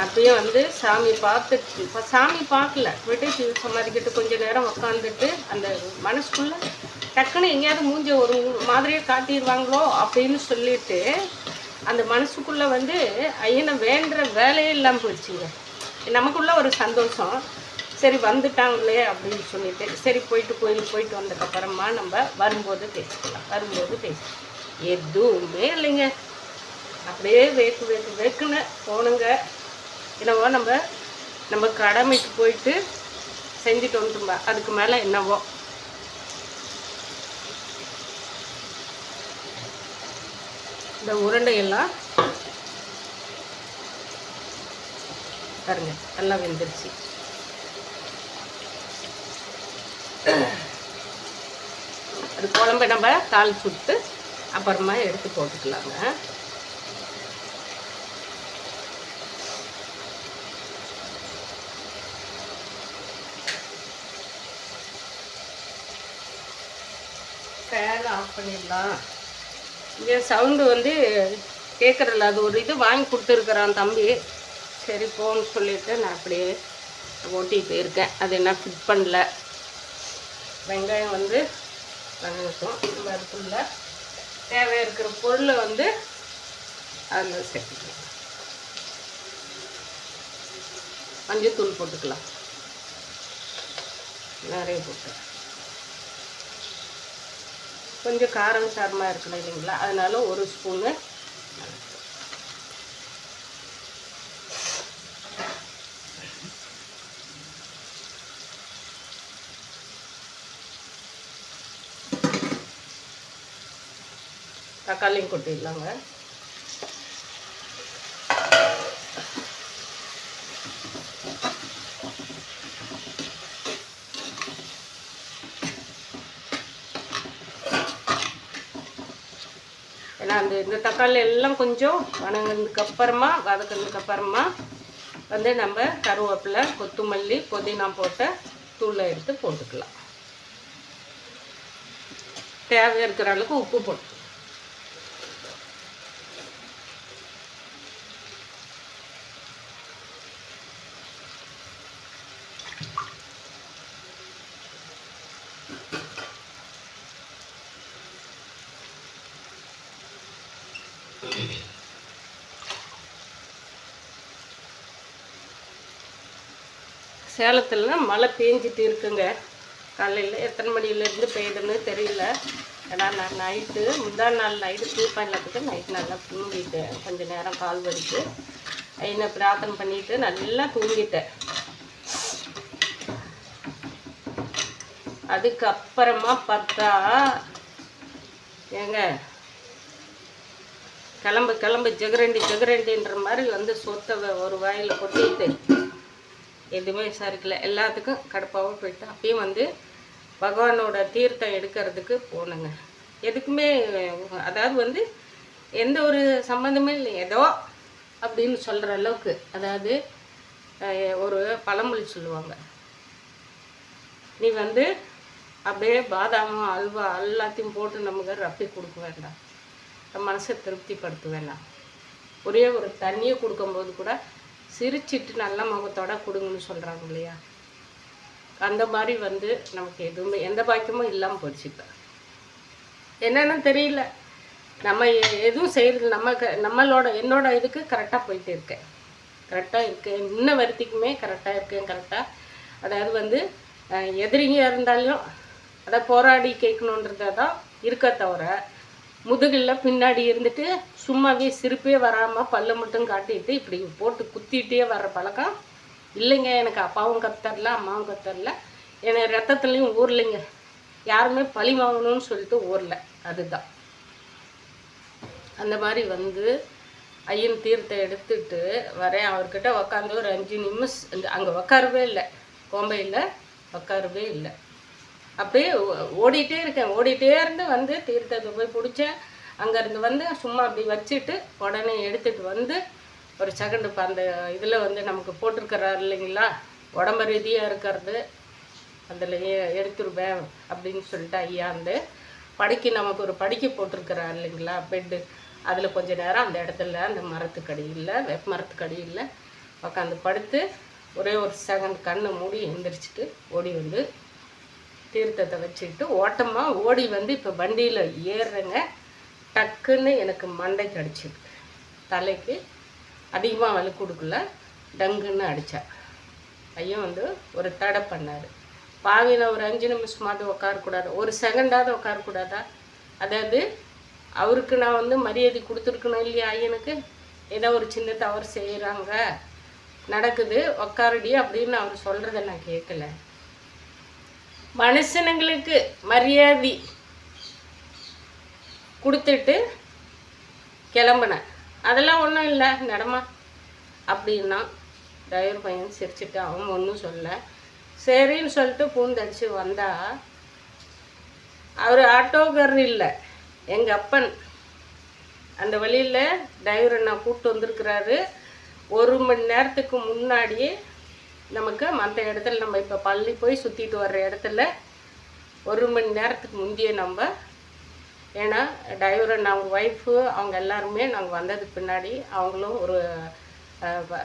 A: அப்பயும் சாமி பார்த்துட்டு, இப்போ சாமி பார்க்கல, விட்டு சமாதிக்கிட்டு கொஞ்சம் நேரம் உக்காந்துட்டு அந்த மனசுக்குள்ளே டக்குன்னு எங்கேயாவது மூஞ்ச ஒரு மாதிரியே காட்டிடுவாங்களோ அப்படின்னு சொல்லிட்டு அந்த மனசுக்குள்ளே ஐயனை வேண்டுற வேலையே இல்லாமல் போயிடுச்சுங்க. நமக்குள்ள ஒரு சந்தோஷம், சரி வந்துட்டாங்களே அப்படின்னு சொல்லிட்டு சரி கோயிலுக்கு போயிட்டு வந்ததுக்கப்புறமா நம்ம வரும்போது பேசிக்கலாம். எதுவுமே இல்லைங்க, அப்படியே வேக்குன்னு போகணுங்க. என்னவோ நம்ம கடமைக்கு போயிட்டு செஞ்சுட்டு வந்துட்டும்பா, அதுக்கு மேலே என்னவோ. இந்த உருண்டையெல்லாம் பாருங்க நல்லா வெந்துருச்சு. அது குழம்பு நம்ம தாளிச்சு விட்டு அப்புறமா எடுத்து போட்டுக்கலாங்க. ஃபேன் ஆஃப் பண்ணிடலாம். இங்கே சவுண்டு கேட்குறதில்ல, அது ஒரு இது வாங்கி கொடுத்துருக்குறான் தம்பி. சரி போன்னு சொல்லிவிட்டு நான் அப்படியே ஓட்டி போயிருக்கேன். அது என்ன ஃபிட் பண்ணல. வெங்காயம் வதங்கட்டும். நம்ம அதுக்குள்ள தேவை இருக்கிற பொருளை அதில் சேர்த்துக்கலாம். மஞ்சத்தூள் போட்டுக்கலாம், நிறைய போட்டு. கொஞ்சம் காரம் சாரமாக இருக்கணும் இல்லைங்களா, அதனால ஒரு ஸ்பூனு. தக்காளியும் கொட்டிடலாங்க. ஏன்னா இந்த தக்காளி எல்லாம் கொஞ்சம் வதக்கினதுக்கப்புறமா நம்ம கருவேப்பிலை, கொத்தமல்லி, புதினா போட்ட தூளை எடுத்து போட்டுக்கலாம். தேவை இருக்கிற அளவுக்கு உப்பு போட்டு சேலத்தில் மழை பேஞ்சிட்டு இருக்குங்க. காலையில் எத்தனை மணிலேருந்து பெய்யுதுன்னு தெரியல. ஏன்னா நான் முந்தா நாள் நைட்டு தூக்கம் இல்லாததுக்கு நைட்டு நல்லா தூங்கிட்டேன். கொஞ்சம் நேரம் கால் வலிக்கு என்னை பிரார்த்தனை பண்ணிவிட்டு நல்லா தூங்கிட்டேன். அதுக்கப்புறமா பார்த்தா ஏங்க கிளம்பு ஜெகரண்டின்ற மாதிரி சொத்தை ஒரு வாயில் கொட்டிட்டு எதுவுமே விசாரிக்கல. எல்லாத்துக்கும் கடுப்பாகவும் போயிட்டு அப்பயும் பகவானோட தீர்த்தம் எடுக்கிறதுக்கு போனேங்க. எதுக்குமே அதாவது எந்த ஒரு சம்மந்தமே இல்லை, ஏதோ அப்படின்னு சொல்கிற அளவுக்கு. அதாவது ஒரு பழமொழி சொல்லுவாங்க, நீ அப்படியே பாதாம் அல்வா எல்லாத்தையும் போட்டு நமக்கு ரப்பி கொடுக்க வேண்டாம், மனசை திருப்திப்படுத்த வேண்டாம். ஒரே ஒரு தண்ணியை கொடுக்கும்போது கூட சிரிச்சிட்டு நல்ல முகத்தோட கொடுங்கன்னு சொல்கிறாங்க இல்லையா, அந்த மாதிரி வந்து நமக்கு எதுவுமே எந்த பாக்கியமும் இல்லாமல் போயிடுச்சு. இப்போ என்னென்னு தெரியல, நம்ம எதுவும் செய்கிறது என்னோட இதுக்கு கரெக்டாக போயிட்டு இருக்கேன், கரெக்டாக இருக்கேன், இன்ன வரைக்குமே கரெக்டாக இருக்கேன். கரெக்டாக அதாவது வந்து எதிரிங்க இருந்தாலும் அதை போராடி கேட்கணுன்றத தான் இருக்க தவிர, முதுகில் பின்னாடி இருந்துட்டு சும்மாவே சிரிப்பே வராமல் பல்ல மட்டும் காட்டிட்டு இப்படி போட்டு குத்திகிட்டே வர்ற பழக்கம் இல்லைங்க. எனக்கு அப்பாவும் கத்தரல, அம்மாவும் கத்தரல, எனக்கு ரத்தத்துலேயும் ஊர்லைங்க, யாருமே பழி வாங்கணும்னு சொல்லிட்டு ஊரில். அதுதான் அந்த மாதிரி வந்து ஐயன் தீர்த்தை எடுத்துட்டு வரேன். அவர்கிட்ட உக்காந்து ஒரு 5 நிமிஷம் அங்கே உக்காரவே இல்லை, கோம்பையில் உக்காரவே இல்லை. அப்படியே ஓடிட்டே இருக்கேன். ஓடிட்டே இருந்து வந்து தீர்த்தத்தை போய் பிடிச்சேன். அங்கேருந்து வந்து சும்மா அப்படி வச்சுட்டு உடனே எடுத்துகிட்டு வந்து ஒரு செகண்டு இப்போ அந்த இதில் வந்து நமக்கு போட்டிருக்கிறாரு இல்லைங்களா, உடம்பு ரீதியாக இருக்கிறது அதில் எடுத்துருவேன் அப்படின்னு சொல்லிட்டு ஐயா அந்த படுக்கை நமக்கு ஒரு படுக்கை போட்டிருக்கிறாரு இல்லைங்களா, பெட்டு, அதில் கொஞ்சம் நேரம் அந்த இடத்துல அந்த மரத்துக்கடியில் வேப்ப மரத்துக்கடியில் உட்காந்து படுத்து ஒரே ஒரு செகண்ட் கண்ணை மூடி எழுந்திரிச்சிட்டு ஓடி வந்து தீர்த்தத்தை வச்சுக்கிட்டு ஓட்டமாக ஓடி வந்து இப்போ வண்டியில் ஏறுறேங்க. டக்குன்னு எனக்கு மண்டைக்கு அடிச்சிது, தலைக்கு அதிகமாக வலி கொடுக்கல, டங்குன்னு அடித்தேன். ஐயன் வந்து ஒரு தடை பண்ணார். பாவியில் ஒரு 5 நிமிஷமாவது உட்காரக்கூடாது, ஒரு செகண்டாவது உட்காரக்கூடாதா? அதாவது அவருக்கு நான் வந்து மரியாதை கொடுத்துருக்கணும் இல்லையா, ஐயனுக்கு ஏதோ ஒரு சின்ன தவறு செய்கிறாங்க நடக்குது உக்காரடி அப்படின்னு அவர் சொல்கிறத நான் கேட்கல. மனுஷனுங்களுக்கு மரியாதை கொடுத்துட்டு கிளம்புனேன். அதெல்லாம் ஒன்றும் இல்லை நடமா அப்படின்னா டிரைவர் பையன் சிரிச்சுட்டு அவன் ஒன்றும் சொல்ல, சரின்னு சொல்லிட்டு பூந்தடிச்சு வந்தா அவர் ஆட்டோக்காரர் இல்லை, எங்கள் அப்பன். அந்த வழியில் டிரைவரை நான் கூப்பிட்டு வந்திருக்கிறாரு. 1 மணி நேரத்துக்கு முன்னாடியே நமக்கு மற்ற இடத்துல நம்ம இப்போ பள்ளி போய் சுற்றிட்டு வர்ற இடத்துல 1 மணி நேரத்துக்கு முந்தைய நம்ம, ஏன்னா டிரைவரை நாங்கள் ஒய்ஃபு அவங்க எல்லாருமே நாங்கள் வந்ததுக்கு பின்னாடி அவங்களும் ஒரு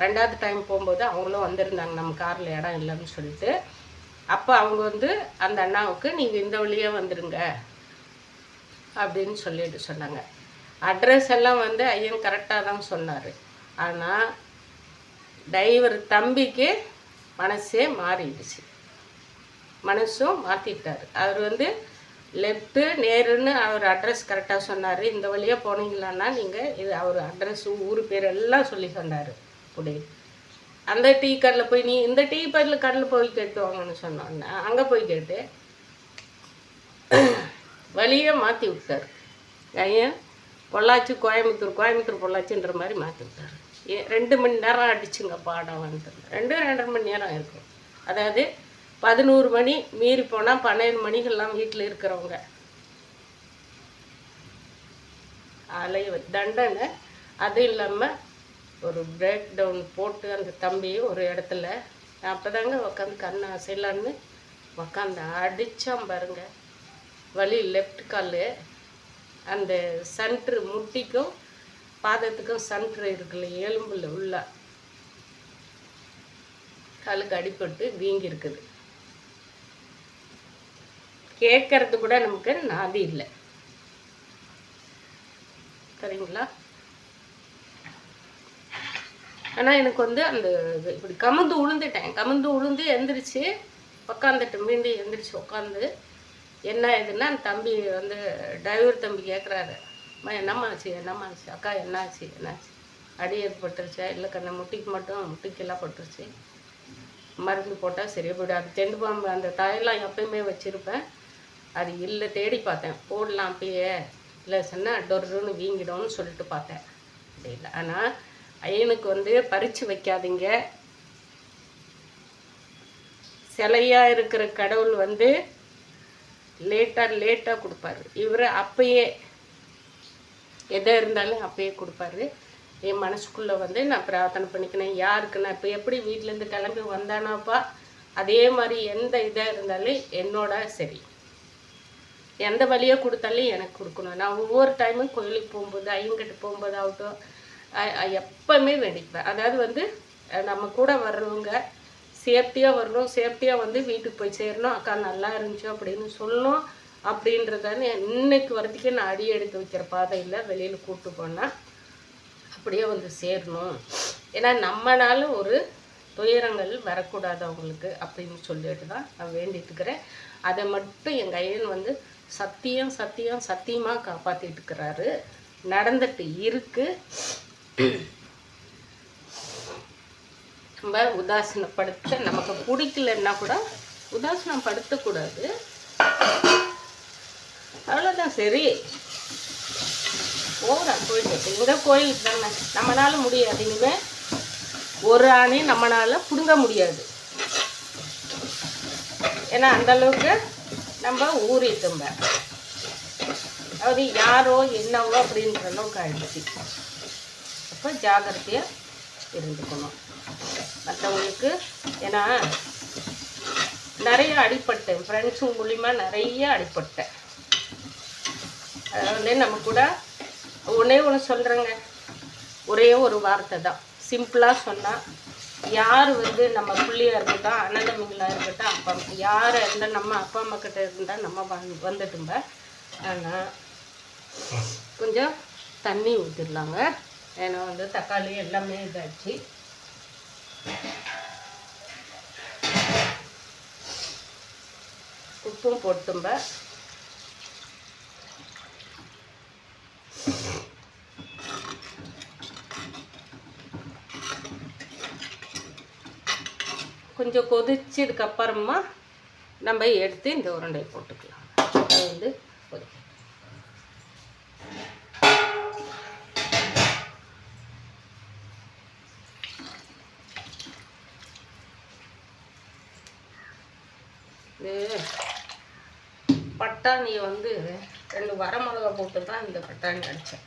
A: 2வது டைம் போகும்போது அவங்களும் வந்திருந்தாங்க நம்ம காரில் இடம் இல்லைன்னு சொல்லிட்டு. அப்போ அவங்க வந்து அந்த அண்ணாவுக்கு நீங்கள் இந்த வழியாக வந்துடுங்க அப்படின்னு சொல்லிட்டு சொன்னாங்க. அட்ரஸ் எல்லாம் வந்து ஐயன் கரெக்டாக தான் சொன்னார். ஆனால் டிரைவர் தம்பிக்கு மனசே மாறிடுச்சு, மனசும் மாற்றிட்டார். அவர் வந்து லெஃப்ட்டு நேருன்னு அவர் அட்ரஸ் கரெக்டாக சொன்னார். இந்த வழியாக போனீங்களான்னா நீங்கள் இது அவர் அட்ரஸ் ஊர் பேர் எல்லாம் சொல்லி சொன்னார். அப்படி அந்த டீ கடையில் போய் நீ இந்த டீ கடையில் போய் கேட்டு வாங்கன்னு சொன்னோன்னா அங்கே போய் கேட்டு வழியை மாற்றி விட்டார். ஐயன் பொள்ளாச்சி கோயம்புத்தூர் பொள்ளாச்சின்ற மாதிரி மாற்றி விட்டார். 2 மணி நேரம் அடிச்சுங்க பாடம் வந்து 2-2.5 மணி நேரம் இருக்கும். அதாவது 11 மணி மீறி போனால் 12 மணிக்கெல்லாம் வீட்டில் இருக்கிறவங்க அலைய தண்டனை. அது இல்லாமல் ஒரு பிரேக் டவுன் போட்டு அந்த தம்பி ஒரு இடத்துல அப்போ தாங்க உக்காந்து கண்ணை அசைலான்னு உக்காந்து அடித்தான் பாருங்க. வலி லெஃப்ட் கால் அந்த சென்ட்ரு முட்டிக்கும் பாதத்துக்கும் சென்ட்ரு இருக்குல்ல எலும்பில் உள்ள காலுக்கு அடிபட்டு வீங்கி இருக்குது. கேட்கறது கூட நமக்கு நாதி இல்லை, சரிங்களா? ஆனால் எனக்கு வந்து அந்த இப்படி கமுந்து விழுந்து எந்திரிச்சு உக்காந்துட்டு மீண்டு எந்திரிச்சு உட்காந்து என்ன இதுன்னா அந்த தம்பி வந்து டிரைவர் தம்பி கேட்குறாரு, அம்மா என்னம்மாச்சு அக்கா என்னாச்சு அடி ஏற்பட்டுருச்சா? இல்லை கண்ணை முட்டிக்கெல்லாம் பட்டுருச்சு, மருந்து போட்டால் சரியா போய்டும். அது தெண்டு பாம்பு அந்த தாயெல்லாம் எப்பயுமே வச்சுருப்பேன், அது இல்லை தேடி பார்த்தேன், போடலாம் அப்பயே இல்லை சொன்னால் டொருன்னு வீங்கிடும்னு சொல்லிட்டு பார்த்தேன். அப்படி இல்லை. ஆனால் ஐயனுக்கு வந்து பறித்து வைக்காதீங்க. சிலையாக இருக்கிற கடவுள் வந்து லேட்டாக கொடுப்பாரு. இவர் அப்பயே எதை இருந்தாலும் அப்பயே கொடுப்பாரு. என் மனசுக்குள்ளே வந்து நான் பிரார்த்தனை பண்ணிக்கினேன். யாருக்கு நான் இப்போ எப்படி வீட்டிலேருந்து கிளம்பி வந்தானாப்பா அதே மாதிரி எந்த இதாக இருந்தாலும் என்னோட சரி, எந்த வழியாக கொடுத்தாலும் எனக்கு கொடுக்கணும். நான் ஒவ்வொரு டைமும் கோயிலுக்கு போகும்போது ஐயங்கிட்ட போகும்போது ஆகட்டும், எப்பவுமே வேண்டிக்குவேன். அதாவது வந்து நம்ம கூட வர்றவங்க சேஃப்டியாக வரணும், சேஃப்டியாக வந்து வீட்டுக்கு போய் சேரணும், அக்கா நல்லா இருந்துச்சு அப்படின்னு சொல்லணும். அப்படின்றதானே இன்னைக்கு வரைக்கும் நான் அடி எடுத்து வைக்கிற பாதையில் வெளியில் கூப்பிட்டு போனால் அப்படியே வந்து சேரணும். ஏன்னா நம்மனால ஒரு துயரங்கள் வரக்கூடாது அவங்களுக்கு அப்படின்னு சொல்லிட்டு தான் நான் வேண்டிட்டுருக்கிறேன். அதை மட்டும் எங்கள் ஐயன் வந்து சத்தியமாக காப்பாற்றிட்டு இருக்கிறாரு. நடந்துட்டு இருக்கு. நம்ம உதாசீனப்படுத்த நமக்கு பிடிக்கலன்னா கூட உதாசீனப்படுத்தக்கூடாது. அவ்வளோதான். சரி போகிறா போயிட்டு எங்கே கோயிலுக்கு தானே நம்மளால முடியாது. இனிமேல் ஒரு ஆணி நம்மளால் பிடுங்க முடியாது. ஏன்னா அந்தளவுக்கு நம்ம ஊறிட்டோம்ப. அதாவது யாரோ என்னவோ அப்படின்ற அளவுக்கு ஆயிடுச்சு. அப்போ ஜாகிரதையாக இருந்துக்கணும் மற்றவங்களுக்கு. ஏன்னா நிறைய அடிப்பட்டேன், ஃப்ரெண்ட்ஸுங்க மூலிமா நிறைய அடிப்பட்டேன். அதாவது நம்ம கூட ஒன்று சொல்கிறேங்க, ஒரே ஒரு வார்த்தை தான், சிம்பிளாக சொன்னால், யார் வந்து நம்ம பிள்ளையாக இருக்கட்டும், அண்ணதம்பிங்களாக இருக்கட்டும், அப்பா யார் இருந்தால் நம்ம அப்பா அம்மா கிட்ட இருந்தால் நம்ம வந்துட்டும்ப. ஆனால் கொஞ்சம் தண்ணி ஊற்றிடலாங்க. ஏன்னா வந்து தக்காளி எல்லாமே இதாச்சு. உப்பும் போட்டும்ப. கொஞ்சம் கொதிச்சதுக்கப்புறமா நம்ம எடுத்து இந்த உருண்டை போட்டுக்கலாம். அது வந்து இது பட்டாணியை வந்து 2 வரமிளகா போட்டு தான் இந்த பட்டாணி அடித்தேன்.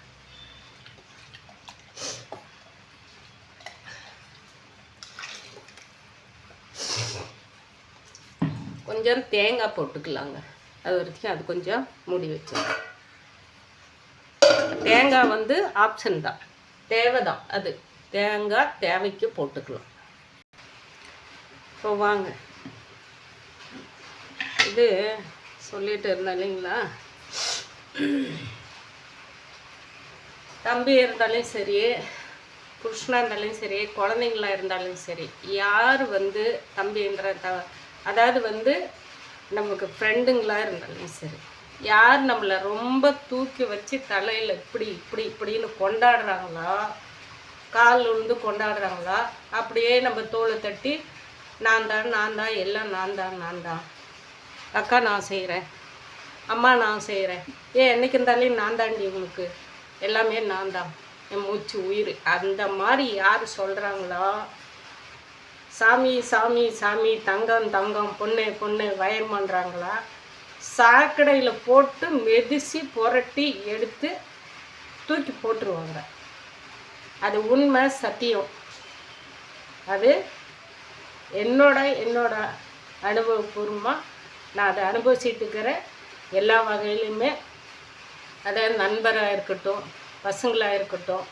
A: கொஞ்சம் தேங்காய் போட்டுக்கலாங்க. அது வரைக்கும் அது கொஞ்சம் மூடி வச்சிடலாம். தேங்காய் வந்து ஆப்ஷன் தான், தேவை தான். அது தேங்காய் தேவைக்கு போட்டுக்கலாம். இப்போ வாங்க, இது சொல்லிட்டு இருந்தேன் இல்லைங்களா, தம்பி இருந்தாலும் சரி, புருஷனாக இருந்தாலும் சரி, குழந்தைங்களா இருந்தாலும் சரி, யார் வந்து தம்பின்ற அதாவது வந்து நமக்கு ஃப்ரெண்டுங்களாக இருந்தாலும் சரி, யார் நம்மளை ரொம்ப தூக்கி வச்சு தலையில் இப்படின்னு கொண்டாடுறாங்களா, கால் விழுந்து கொண்டாடுறாங்களா, அப்படியே நம்ம தோலை தட்டி நான் தான் எல்லாம் நான் தான் அக்கா நான் செய்கிறேன், அம்மா நான் செய்கிறேன், என்னைக்கு இருந்தாலும் நான் தாண்டி உங்களுக்கு எல்லாமே நான் தான், என் மூச்சு உயிர், அந்த மாதிரி யார் சொல்கிறாங்களா, சாமி சாமி சாமி தங்கம் தங்கம் பொண்ணு வயர் பண்ணுறாங்களா, சாக்கடையில் போட்டு மெதிச்சு புரட்டி எடுத்து தூக்கி போட்டுருவாங்க. அது உண்மை, சத்தியம். அது என்னோட அனுபவபூர்வமாக நான் அதை அனுபவிச்சுட்டு இருக்கிறேன். எல்லா வகையிலுமே, அதாவது நண்பராக இருக்கட்டும், பசங்களாக இருக்கட்டும்,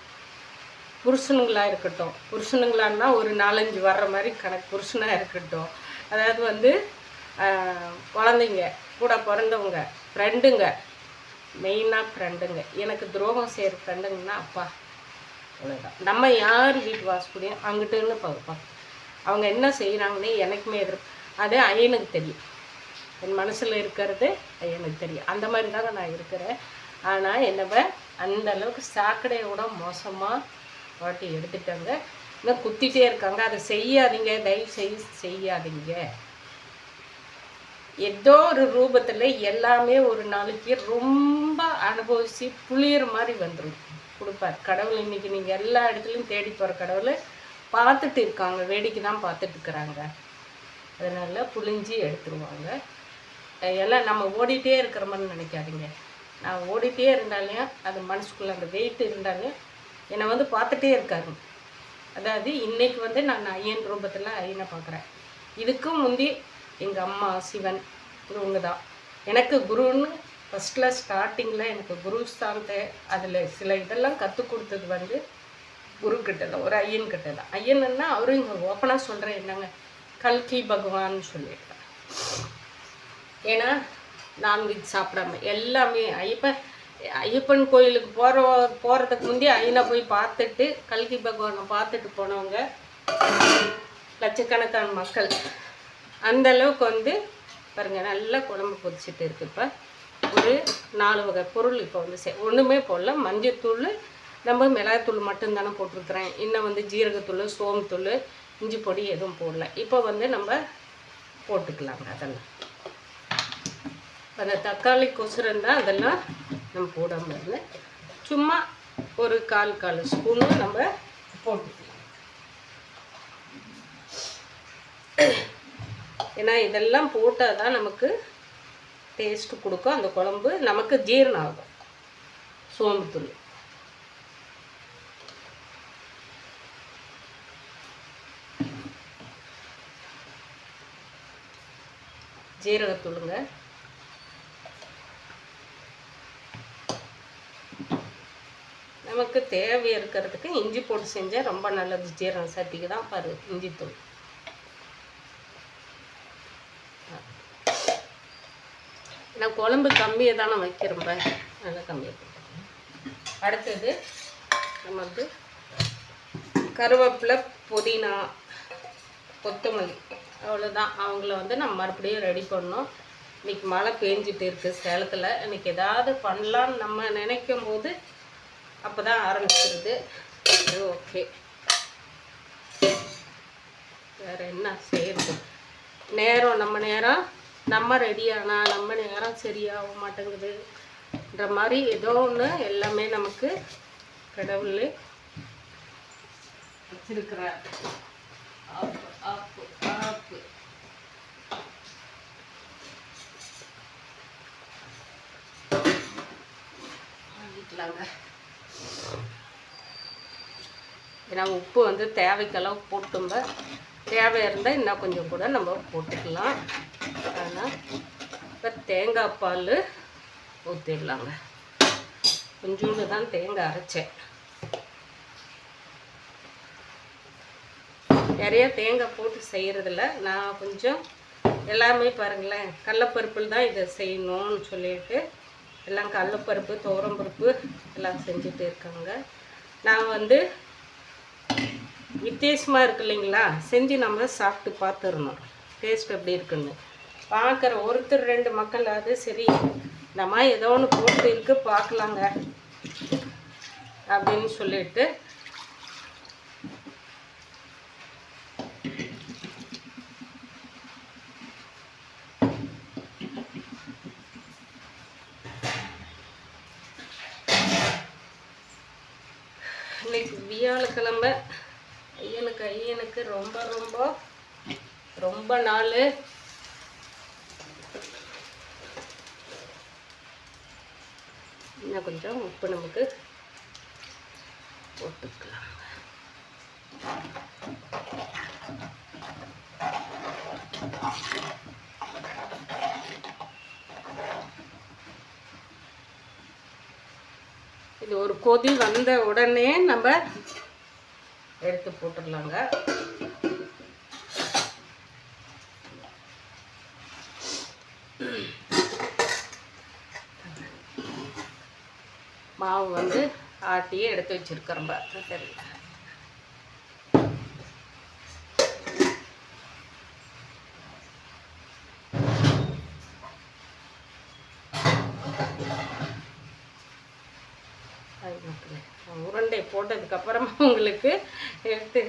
A: புருஷனுங்களாக இருக்கட்டும், புருஷனுங்களான்னா ஒரு 4-5 வர்ற மாதிரி கணக்கு, புருஷனாக இருக்கட்டும், அதாவது வந்து குழந்தைங்க, கூட பிறந்தவங்க, ஃப்ரெண்டுங்க, மெயினாக ஃப்ரெண்டுங்க, எனக்கு துரோகம் செய்கிற ஃப்ரெண்டுங்கன்னா அப்பா, அவ்வளோதான். நம்ம யார் வீட்டு வாசப்படியும் அங்கிட்டுன்னு பார்ப்போம், அவங்க என்ன செய்கிறாங்கன்னு எனக்குமே அது ஐயனுக்கு தெரியும். என் மனசில் இருக்கிறது எனக்கு தெரியும். அந்த மாதிரி தாங்க நான் இருக்கிறேன். ஆனால் என்னவ அந்த அளவுக்கு சாக்கடையை விட மோசமாக பாட்டி எடுத்துட்டாங்க. இன்னும் குத்திட்டே இருக்காங்க. அதை செய்யாதீங்க, தயவு செய்யாதீங்க. ஏதோ ஒரு ரூபத்தில் எல்லாமே ஒரு நாளைக்கு ரொம்ப அனுபவித்து புளியிற மாதிரி வந்துடும் கொடுப்பார் கடவுள். இன்றைக்கி நீங்கள் எல்லா இடத்துலையும் தேடி போகிற கடவுள் பார்த்துட்டு இருக்காங்க, வேடிக்கை தான் பார்த்துட்டு இருக்கிறாங்க. அதனால் புளிஞ்சி எடுத்துருவாங்க. ஏன்னா நம்ம ஓடிட்டே இருக்கிற மாதிரி நினைக்காதீங்க. நான் ஓடிட்டே இருந்தாலும் அது மனசுக்குள்ளே அந்த வெயிட் இருந்தாலும் என்னை வந்து பார்த்துட்டே இருக்காரு. அதாவது இன்றைக்கி வந்து நான் ஐயன் ரூபத்தில் ஐயனை பார்க்குறேன். இதுக்கும் முந்தி எங்கள் அம்மா சிவன் இவங்க தான் எனக்கு குருன்னு ஃபஸ்ட்டில் ஸ்டார்டிங்கில் எனக்கு குரு ஸ்தானத்தை அதில் சில இதெல்லாம் கற்றுக் கொடுத்தது வந்து குருக்கிட்ட தான், ஒரு ஐயன்கிட்ட தான். ஐயன்னா அவரும் இங்கே ஓப்பனாக சொல்கிறேன் என்னங்க, கல்கி பகவான் சொல்லியிருக்கேன். ஏன்னா நான்வெஜ் சாப்பிடாம எல்லாமே ஐயப்பன் கோயிலுக்கு போகிறதுக்கு முந்தைய ஐயனை போய் பார்த்துட்டு கல்கி பகவானை பார்த்துட்டு போனவங்க லட்சக்கணக்கான மக்கள். அந்த அளவுக்கு வந்து பாருங்கள், நல்லா குழம்பு கொதிச்சுட்டு இருக்குது. இப்போ ஒரு 4 வகை பொருள் இப்போ வந்து ஒன்றுமே போடல. மஞ்சத்தூள், நம்ம மிளகாத்தூள் மட்டும்தானே போட்டிருக்கிறேன். இன்னும் வந்து ஜீரகத்தூள், சோம்புத்தூள், இஞ்சி பொடி எதுவும் போடல. இப்போ வந்து நம்ம போட்டுக்கலாங்க அதெல்லாம். அந்த தக்காளி கொசுரம் தான் அதெல்லாம் நம்ம போடாமல் இருந்து சும்மா ஒரு 1/4 ஸ்பூனு நம்ம போட்டுக்கலாம். ஏன்னா இதெல்லாம் போட்டால் தான் நமக்கு டேஸ்ட்டு கொடுக்கும். அந்த குழம்பு நமக்கு ஜீரணம் ஆகும். சோம்புத்தூள், ஜீரகத்தூளுங்க, நமக்கு தேவை இருக்கிறதுக்கு இஞ்சி போட்டு செஞ்சால் ரொம்ப நல்லது. ஜீரண சக்திக்கு தான் பாரு இஞ்சித்தூள். நான் குழம்பு கம்மியாக தானே வைக்கிறோம், நல்லா கம்மியாக போட்டுக்கணும். அடுத்தது நம்ம வந்து கருவேப்பிலை, புதினா, கொத்தமல்லி, அவ்வளோதான். அவங்கள வந்து நம்ம மறுபடியும் ரெடி பண்ணோம். இன்றைக்கி மழை பெஞ்சிட்டு இருக்குது சேலத்தில். இன்றைக்கி ஏதாவது பண்ணலான்னு நம்ம நினைக்கும் போது அப்போ தான் ஆரம்பிச்சிருது. ஓகே, வேறு என்ன செய்யறது? நேரம் நம்ம ரெடியானா நம்ம நேரம் சரியாக மாட்டேங்குதுன்ற மாதிரி ஏதோ ஒன்று எல்லாமே நமக்கு கடவுள் வச்சிருக்கிறார். ஆப்பு ஆப்பு ஆப்பு வாங்கிக்கலாங்க. ஏன்னா உப்பு வந்து தேவைக்கெல்லாம் போட்டும்ப, தேவை இருந்தால் இன்னும் கொஞ்சம் கூட நம்ம போட்டுக்கலாம். ஆனால் இப்போ தேங்காய் பால் ஊற்றிடலாங்க. கொஞ்சோண்டு தான் தேங்காய் அரைச்சேன். நிறைய தேங்காய் போட்டு செய்கிறதில்ல. நான் கொஞ்சம் எல்லாமே பாருங்களேன், கடலப்பருப்பில் தான் இதை செய்யணும்னு சொல்லிட்டு எல்லாம் கடலப்பருப்பு, துவரம்பருப்பு எல்லாம் செஞ்சுட்டு இருக்காங்க. நான் வந்து வித்தியாசமாக இருக்கு இல்லைங்களா, செஞ்சு நம்ம சாப்பிட்டு பார்த்துடணும் டேஸ்ட் எப்படி இருக்குன்னு. பார்க்குற ஒருத்தர் 2 மக்கள் அது சரி நம்ம ஏதோ ஒன்று போட்டு இருக்கு பார்க்கலாங்க அப்படின்னு சொல்லிட்டு இன்னைக்கு வியாழக்கிழமை. ஐயனுக்கு ரொம்ப ரொம்ப ரொம்ப நாள் இன்னும் கொஞ்சம் உப்பு நமக்கு போட்டுக்கலாம். இது ஒரு கொதி வந்த உடனே நம்ம எடுத்து போட்டுடலாங்க. மாவு வந்து ஆட்டியே எடுத்து வச்சிருக்கிறோம். சரி, உருண்டை போட்டதுக்கப்புறமா உங்களுக்கு எடுத்து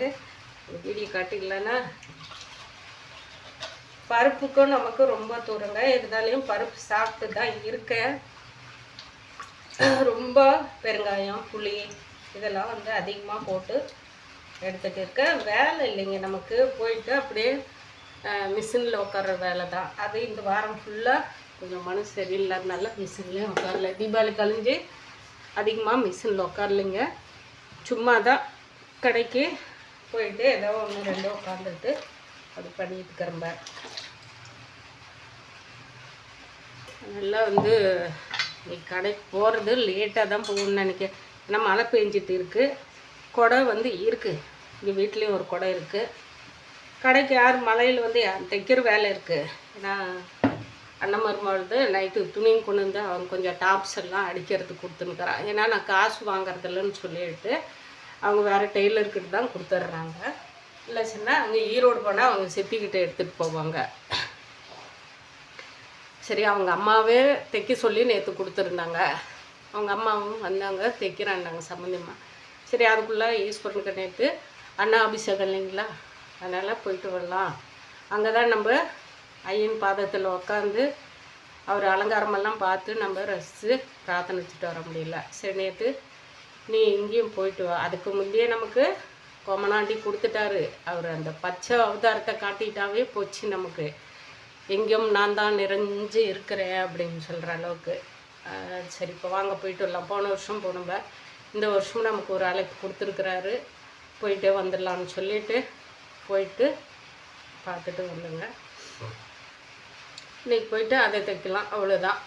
A: வீடியோ காட்டிக்கலன்னா, பருப்புக்கும் நமக்கு ரொம்ப தூரங்க. இருந்தாலையும் பருப்பு சாப்பிட்டு தான் இருக்கேன். ரொம்ப பெருங்காயம், புளி இதெல்லாம் வந்து அதிகமாக போட்டு எடுத்துகிட்டு இருக்கேன். வேலை இல்லைங்க நமக்கு, போயிட்டு அப்படியே மிஷினில் உட்கார்ற வேலை தான் அது. இந்த வாரம் ஃபுல்லாக கொஞ்சம் மனசு சரியில்லாதனால மிஷின்லேயே உட்காரல. தீபாவளி கழிஞ்சு அதிகமாக மிஷினில் உட்காரலைங்க. சும்மா தான் கடைக்கு போயிட்டு ஏதோ 1-2 உட்காந்துட்டு அது பண்ணிட்டு இருக்கிறம்ப. நல்லா வந்து இன்னைக்கு கடைக்கு போகிறது லேட்டாக தான் போகணும்னு நினைக்கிறேன். ஏன்னா மழை பெஞ்சிட்டு இருக்குது. குடை வந்து இருக்குது. இங்கே வீட்லேயும் ஒரு குடை இருக்குது. கடைக்கு யார் மலையில் வந்து தைக்கிற வேலை இருக்குது. ஏன்னா அண்ணன் மருமகளுது நைட்டு துணியும் கொண்டு வந்து அவங்க கொஞ்சம் டாப்ஸ் எல்லாம் அடிக்கிறதுக்கு கொடுத்துனுக்குறான். ஏன்னா நான் காசு வாங்குறதில்லன்னு சொல்லிட்டு அவங்க வேறு டெய்லர்கிட்ட தான் கொடுத்துட்றாங்க. இல்லை சொன்னால் அங்கே ஈரோடு போனால் அவங்க சித்திக்கிட்ட எடுத்துகிட்டு போவாங்க. சரி, அவங்க அம்மாவே தைக்க சொல்லி நேற்று கொடுத்துருந்தாங்க. அவங்க அம்மாவும் வந்தாங்க தைக்கிறாண்டாங்க சம்மந்தமாக. சரி, அதுக்குள்ளே ஈஸ்வரனுக்கு நேற்று அண்ணா அபிஷேகம் இல்லைங்களா, அதனால் போயிட்டு வரலாம். அங்கே தான் நம்ம ஐயன் பாதத்தில் உட்காந்து அவர் அலங்காரமெல்லாம் பார்த்து நம்ம ரசித்து பிரார்த்தனை வச்சுட்டு வர முடியல. சரி, நேற்று நீ இங்கேயும் போயிட்டு வா. அதுக்கு முந்தையே நமக்கு கொமனாண்டி கொடுத்துட்டாரு. அவர் அந்த பச்சை அவதாரத்தை காட்டிட்டாவே போச்சு நமக்கு. எங்கேயும் நான் தான் நிறைஞ்சு இருக்கிறேன் அப்படின்னு சொல்கிற அளவுக்கு. சரி, இப்போ வாங்க போயிட்டு வரலாம். போன வருஷம் போனோம்ப, இந்த வருஷமும் நமக்கு ஒரு அழைப்பு கொடுத்துருக்குறாரு. போயிட்டே வந்துடலான்னு சொல்லிட்டு போயிட்டு பார்த்துட்டு வந்துங்க. இன்றைக்கி போயிட்டு அதை தைக்கலாம், அவ்வளோதான்.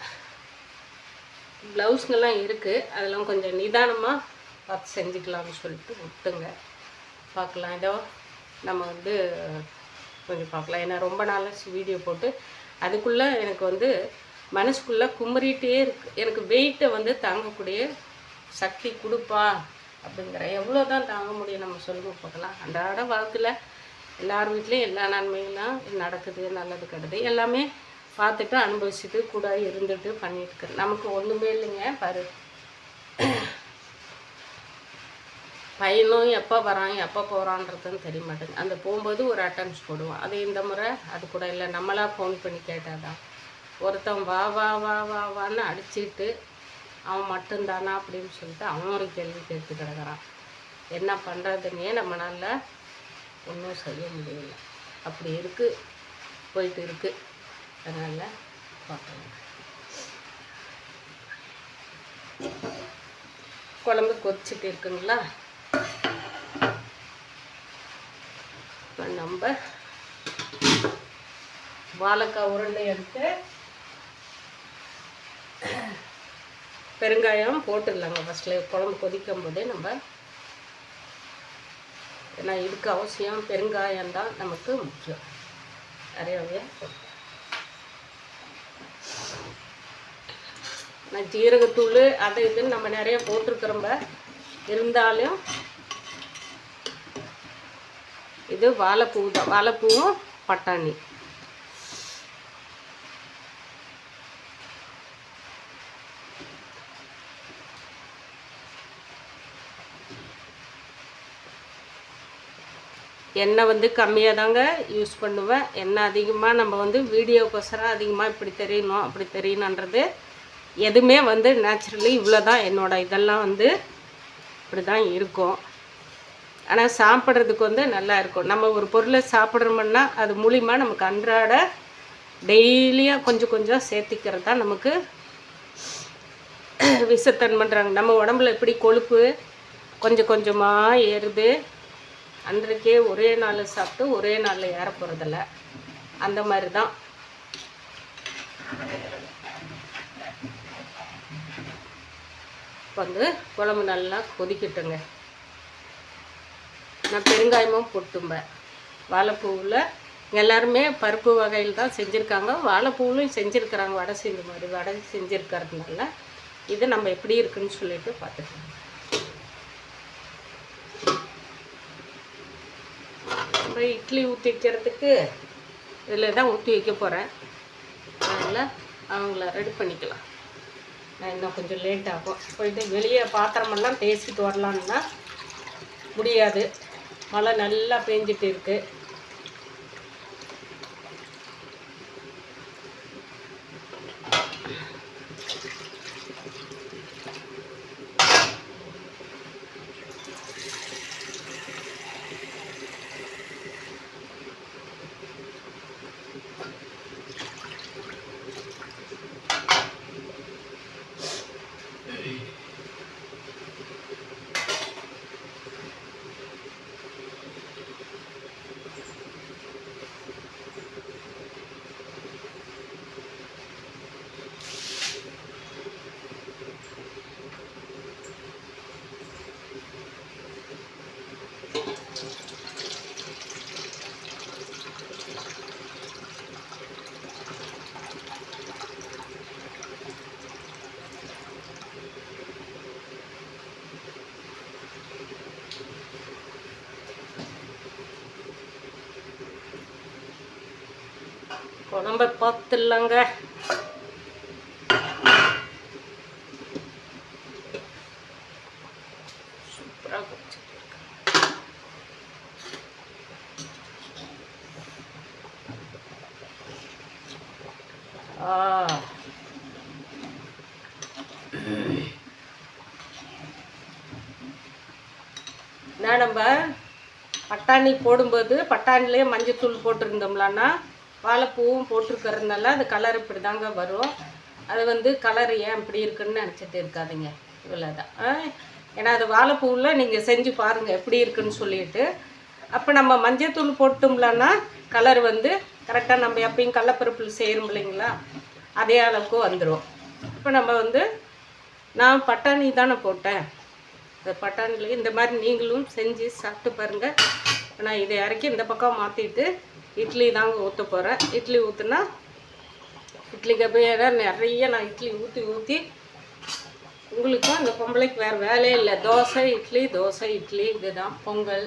A: ப்ளவுஸுங்கெல்லாம் இருக்குது, அதெல்லாம் கொஞ்சம் நிதானமாக பார்த்து செஞ்சுக்கலாம்னு சொல்லிட்டு விட்டுங்க. பார்க்கலாம், ஏதோ நம்ம வந்து கொஞ்சம் பார்க்கலாம். ஏன்னா ரொம்ப நாளாக வீடியோ போட்டு அதுக்குள்ளே எனக்கு வந்து மனசுக்குள்ளே குமரிகிட்டே இருக்குது. எனக்கு வெயிட்டை வந்து தாங்கக்கூடிய சக்தி கொடுப்பா அப்படிங்கிற. எவ்வளோ தான் தாங்க முடியும் நம்ம சொல்லுங்க பார்க்கலாம். அன்றாட வாழ்க்கையில் எல்லார் வீட்லேயும் எல்லா நன்மைகள்லாம் நடக்குது, நல்லது கெடுது எல்லாமே பார்த்துட்டு அனுபவிச்சுட்டு கூட இருந்துட்டு பண்ணிட்டு நமக்கு ஒன்றுமே இல்லைங்க. பாரு, பையனும் எப்போ வரான் எப்போ போகிறான்றதுன்னு தெரிய மாட்டேங்குது. அந்த போகும்போது ஒரு அட்டன்ஸ் போடுவான். அது இந்த முறை அது கூட இல்லை, நம்மளாக ஃபோன் பண்ணி கேட்டாதான். ஒருத்தன் வா வா வா வா வான்னு அடிச்சுட்டு அவன் மட்டும்தானா அப்படின்னு சொல்லிட்டு அவன் ஒரு கேள்வி கேட்டு கிடக்கிறான். என்ன பண்ணுறதுன்னே நம்மளால் ஒன்றும் செய்ய முடியல. அப்படி இருக்குது, போயிட்டு இருக்குது. அதனால் பார்க்கலாம். குழம்பு கொதிச்சுட்டு இருக்குங்களா. இப்போ நம்ம வாழைக்காய் உருண்டை எடுத்து பெருங்காயம் போட்டுடலாங்க ஃபஸ்ட்டில். குழம்பு கொதிக்கும் போதே நம்ம, ஏன்னா இதுக்கு அவசியம் பெருங்காயம்தான் நமக்கு முக்கியம். நிறையவே நான் ஜீரகத்தூள் அது இதுன்னு நம்ம நிறைய போட்டிருக்கிறோம்ப. இருந்தாலும் இது வாழைப்பூ தான், வாழைப்பூவும் பட்டாணி. எண்ணெய் வந்து கம்மியாக தாங்க யூஸ் பண்ணுவேன். எண்ணெய் அதிகமாக நம்ம வந்து வீடியோக்கோசரம் அதிகமாக இப்படி தெரியணும் அப்படி தெரியணுன்றது எதுவுமே வந்து நேச்சுரலி இவ்வளோ தான். என்னோடய இதெல்லாம் வந்து இப்படி தான் இருக்கும். ஆனால் சாப்பிட்றதுக்கு வந்து நல்லா இருக்கும். நம்ம ஒரு பொருளை சாப்பிட்றோம்னா அது மூலிமா நமக்கு அன்றாட டெய்லியாக கொஞ்சம் கொஞ்சம் சேர்த்திக்கிறது தான் நமக்கு விஷத்தன்மைன்றாங்க. நம்ம உடம்புல எப்படி கொழுப்பு கொஞ்சம் கொஞ்சமாக ஏறுது, அன்றைக்கே ஒரே நாள் சாப்பிட்டு ஒரே நாளில் ஏற போகிறதில்ல. அந்த மாதிரி தான். வந்து குழம்பு நல்லா கொதிக்கட்டுங்க. நான் பெருங்காயமும் போட்டும்பேன். வாழைப்பூவில் எல்லாருமே பருப்பு வகையில் தான் செஞ்சுருக்காங்க, வாழைப்பூவிலும் செஞ்சுருக்கிறாங்க. வடை செஞ்ச மாதிரி வடை செஞ்சுருக்கிறதுனால இது நம்ம எப்படி இருக்குன்னு சொல்லிட்டு பார்த்துக்கலாம். நம்ம இட்லி ஊற்றி வைக்கிறதுக்கு இதில் தான் ஊற்றி வைக்க போகிறேன். அதனால் அவங்கள ரெடி பண்ணிக்கலாம். நான் இன்னும் கொஞ்சம் லேட் ஆகும். போயிட்டு வெளியே பாத்திரமெல்லாம் தேய்ச்சிட்டு வரலான்னா முடியாது, மழை நல்லா பெஞ்சிட்டு இருக்குது. குழம்ப பார்த்துடலாங்க. சூப்பராக குடிச்சிட்டு இருக்கேன். நான் நம்ம பட்டாணி போடும்போது பட்டாணிலே மஞ்சத்தூள் போட்டிருந்தோம்லான்னா வாழைப்பூவும் போட்டிருக்கிறதுனால அது கலர் இப்படி தாங்க வரும். அது வந்து கலர் ஏன் இப்படி இருக்குன்னு நினச்சிட்டு இருக்காதுங்க, இவ்வளோ தான். ஏன்னா அது வாழைப்பூவில் நீங்கள் செஞ்சு பாருங்கள் எப்படி இருக்குன்னு சொல்லிட்டு. அப்போ நம்ம மஞ்சத்தூள் போட்டோம்லான்னா கலர் வந்து கரெக்டாக நம்ம எப்பயும் கடலப்பருப்பில் செய்கிறோம் இல்லைங்களா, அதே அளவுக்கு வந்துடும். இப்போ நம்ம வந்து நான் பட்டாணி தானே போட்டேன், இந்த பட்டாணிலே இந்த மாதிரி நீங்களும் செஞ்சு சாப்பிட்டு பாருங்கள். நான் இதை இறக்கி இந்த பக்கம் மாற்றிட்டு இட்லி தாங்க ஊற்ற போகிறேன். இட்லி ஊற்றுனா இட்லிக்கு போய் நிறைய நான் இட்லி ஊற்றி உங்களுக்கும் அந்த பொம்பளைக்கு வேறு வேலையே இல்லை. தோசை இட்லி இதுதான். பொங்கல்,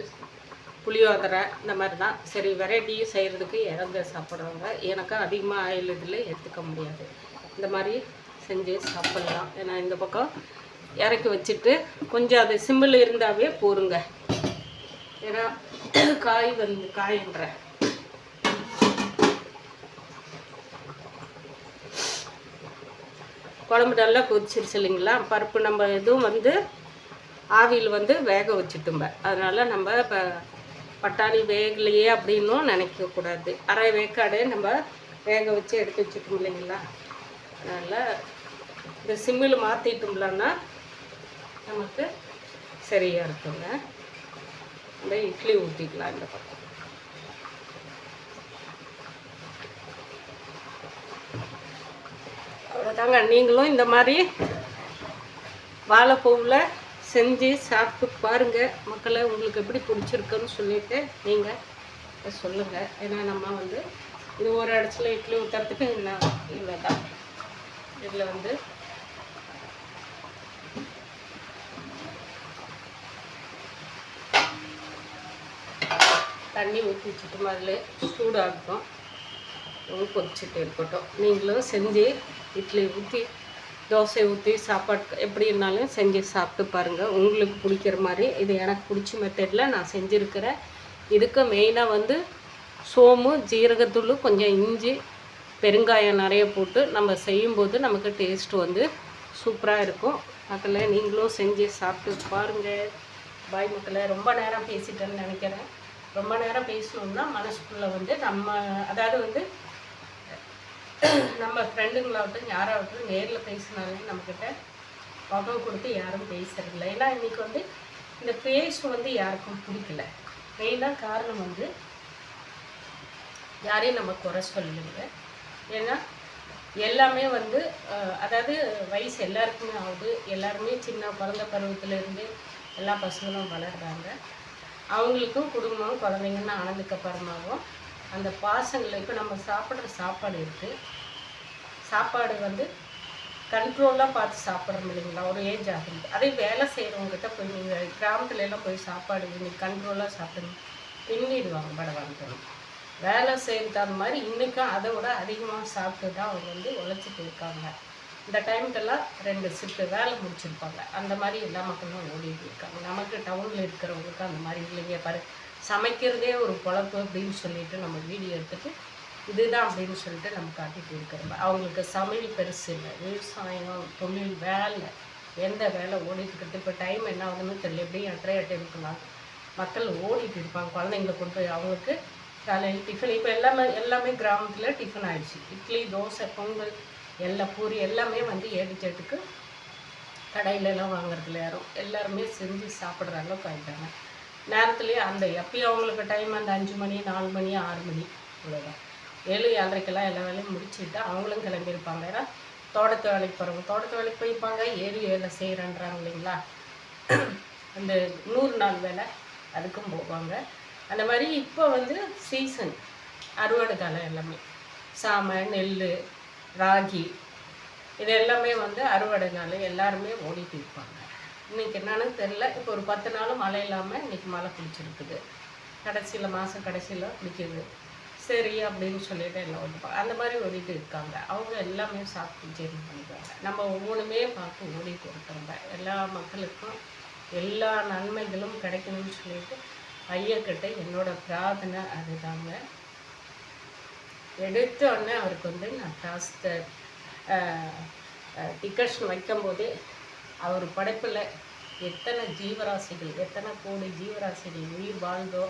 A: புளியோதரை இந்த மாதிரி தான். சரி, வெரைட்டியும் செய்கிறதுக்கு இறங்க சாப்பிட்றவங்க, எனக்கு அதிகமாக ஆயில் இதில் எடுத்துக்க முடியாது, இந்த மாதிரி செஞ்சு சாப்பிட்லாம். ஏன்னா இந்த பக்கம் இறக்கி வச்சுட்டு கொஞ்சம் அது சிம்மில் இருந்தாவே போருங்க. ஏன்னா காயின்றேன். குழம்பு நல்லா கொதிச்சிருச்சு இல்லைங்களா. பருப்பு நம்ம எதுவும் வந்து ஆவியில் வந்து வேக வச்சுட்டும்ப, அதனால் நம்ம இப்போ பட்டாணி வேகலையே அப்படின்னும் நினைக்கக்கூடாது. அரை வேக்காடே நம்ம வேக வச்சு எடுத்து வச்சுட்டோம் இல்லைங்களா. அதனால் இந்த சிம்மில் மாற்றிட்டோம்லன்னா நமக்கு சரியாக இருக்குங்க. இந்த இட்லி ஊற்றிக்கலாம் இந்த பக்கம். அவ்வளோதாங்க. நீங்களும் இந்த மாதிரி வாழைப்பூவில் செஞ்சு சாப்பிட்டு பாருங்கள் மக்களை. உங்களுக்கு எப்படி பிடிச்சிருக்குன்னு சொல்லிவிட்டு நீங்கள் சொல்லுங்கள். ஏன்னா நம்ம வந்து இது ஒரு இடத்துல இட்லி ஊற்றுறதுக்கு இன்னும் இவ்வளோ தான். இதில் வந்து தண்ணி ஊற்றி வச்சுட்டோம், அதில் சூடாகட்டும், கொதிச்சுட்டு இருக்கட்டும். நீங்களும் செஞ்சு இட்லி ஊற்றி தோசை ஊற்றி சாப்பாடு எப்படின்னாலும் செஞ்சு சாப்பிட்டு பாருங்கள், உங்களுக்கு பிடிக்கிற மாதிரி. இது எனக்கு பிடிச்ச மெத்தடில் நான் செஞ்சுருக்கிறேன். இதுக்கு மெயினாக வந்து சோம்பு, ஜீரகத்தூள், கொஞ்சம் இஞ்சி, பெருங்காயம் நிறைய போட்டு நம்ம செய்யும்போது நமக்கு டேஸ்ட்டு வந்து சூப்பராக இருக்கும். மக்களை நீங்களும் செஞ்சு சாப்பிட்டு பாருங்கள். பாய் மக்களை. ரொம்ப நேரம் பேசிட்டேன்னு நினைக்கிறேன். ரொம்ப நேரம் பேசணும்னா மனசுக்குள்ளே வந்து நம்ம, அதாவது வந்து நம்ம ஃப்ரெண்டுங்களாகட்டும் யாராகட்டும் நேரில் பேசினாலே நம்மக்கிட்ட முகம் கொடுத்து யாரும் பேசுறதில்ல. ஏன்னா இன்றைக்கி வந்து இந்த பேஸ் வந்து யாருக்கும் பிடிக்கல. மெயினாக காரணம் வந்து யாரையும் நம்ம குறை சொல்லலைங்க. ஏன்னா எல்லாமே வந்து அதாவது வயசு எல்லாருக்குமே ஆகுது. எல்லாருமே சின்ன குழந்தை பருவத்திலேருந்து எல்லா பசங்களும் வளர்கிறாங்க. அவங்களுக்கும் குடும்பம் குழந்தைங்கன்னு ஆனதுக்கப்புறமாகவும் அந்த பாசங்களை இப்போ நம்ம சாப்பிட்ற சாப்பாடு இருக்குது. சாப்பாடு வந்து கண்ட்ரோலாக பார்த்து சாப்பிட்றோம் இல்லைங்களா, ஒரு ஏஜ் ஆகுது. அதே வேலை செய்கிறவங்ககிட்ட போய் நீங்கள் கிராமத்துலலாம் போய் சாப்பாடு நீங்கள் கண்ட்ரோலாக சாப்பிடுங்க, பின்னிடுவாங்க படவாங்க. வேலை செய்கிறது அந்த மாதிரி இன்றைக்கும் அதை விட அதிகமாக சாப்பிட்டு தான் அவங்க வந்து உழைச்சிட்டு இருக்காங்க. இந்த டைமுக்கெல்லாம் 2 ஷிஃப்ட்டு வேலை முடிச்சிருப்பாங்க. அந்த மாதிரி எல்லா மக்களும் ஓடிட்டு இருக்காங்க. நமக்கு டவுனில் இருக்கிறவங்களுக்கு அந்த மாதிரி இல்லைங்க. பாரு, சமைக்கிறதே ஒரு பொழப்பு அப்படின்னு சொல்லிட்டு நம்ம வீடியோ எடுத்துகிட்டு இதுதான் அப்படின்னு சொல்லிட்டு நம்ம காட்டிகிட்டு இருக்கிறோம். அவங்களுக்கு சமையல் பெருசு இல்லை, விவசாயம், தொழில், வேலை, எந்த வேலை ஓடிட்டுக்கிட்டு இப்போ டைம் என்ன ஆகுதுன்னு தெரியல. எப்படியும் 8:30 இருக்கலாம் மக்கள் ஓடிட்டு இருப்பாங்க. குழந்தைங்களை கொண்டு போய் அவங்களுக்கு காலையில் டிஃபன். இப்போ எல்லாமே கிராமத்தில் டிஃபன் ஆகிடுச்சு. இட்லி, தோசை, பொங்கல், பூரி எல்லாமே வந்து 7 கடையிலலாம் வாங்குறதுல எல்லாருமே செஞ்சு சாப்பிட்ற அளவுக்கு ஆகிட்டாங்க. நேரத்துலேயே அந்த எப்பயும் அவங்களுக்கு டைம் அந்த 5 மணி, 4 மணி, 6 மணி, இவ்வளோதான். 7-7:30 எல்லா வேலையும் முடிச்சுட்டு அவங்களும் கிளம்பியிருப்பாங்க. ஏன்னா தோட்டத்து வேலைக்கு போகிறவங்க தோட்டத்து வேலைக்கு போயிருப்பாங்க. வேலை செய்கிறேன்றாங்க இல்லைங்களா, அந்த 100 நாள் வேலை அதுக்கும் போவாங்க. அந்த மாதிரி இப்போ வந்து சீசன் அறுவடை காலம். எல்லாமே சாமை, நெல், ராகி இது எல்லாமே வந்து அறுவடை நாள் எல்லாருமே ஓடிட்டு இருப்பாங்க. இன்றைக்கி என்னன்னு தெரில. இப்போ ஒரு 10 நாளும் மழை இல்லாமல் இன்றைக்கி மழை பிடிச்சிருக்குது. மாதம் கடைசியில் பிடிக்குது. சரி அப்படின்னு சொல்லிட்டு எல்லாம் ஓடிப்பாங்க. அந்த மாதிரி ஓடிட்டு இருக்காங்க. அவங்க எல்லாமே சாப்பிட்டு ஜீரணம் பண்ணிக்குவாங்க. நம்ம ஒவ்வொன்றுமே பார்த்து ஓடிட்டு இருக்கிறோங்க. எல்லா மக்களுக்கும் எல்லா நன்மைகளும் கிடைக்கணும்னு சொல்லிட்டு ஐயக்கிட்ட என்னோட பிரார்த்தனை அதுதாங்க. எடுத்த உடனே அவருக்கு வந்து நான் பிராஸ்தர் டிக்கெட்ஸ் வைக்கும்போதே அவர் படைப்பில் எத்தனை ஜீவராசிகள், எத்தனை கோடி ஜீவராசிகள் உயிர் வாழ்ந்தோ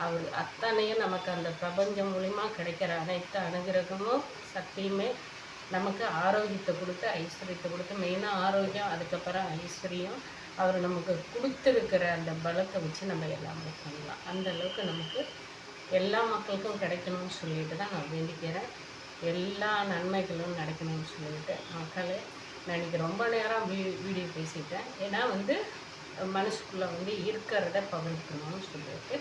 A: அவர் அத்தனையும் நமக்கு அந்த பிரபஞ்சம் மூலிமா கிடைக்கிற அனைத்து அனுகிரகமும் சக்தியுமே நமக்கு ஆரோக்கியத்தை கொடுத்து ஐஸ்வர்யத்தை கொடுத்து, மெயினாக ஆரோக்கியம், அதுக்கப்புறம் ஐஸ்வர்யம் அவர் நமக்கு கொடுத்துருக்கிற அந்த பலத்தை வச்சு நம்ம எல்லாமே பண்ணலாம். அந்த அளவுக்கு நமக்கு எல்லா மக்களுக்கும் கிடைக்கணும்னு சொல்லிட்டு தான் நான் வேண்டிக்கிறேன். எல்லா நன்மைகளும் நடக்கணும்னு சொல்லிட்டு மக்களே, நான் இன்றைக்கி ரொம்ப நேரம் வீடியோ பேசிட்டேன். ஏன்னா வந்து மனசுக்குள்ளே வந்து இருக்கிறத பகிர்க்கணும்னு சொல்லிட்டு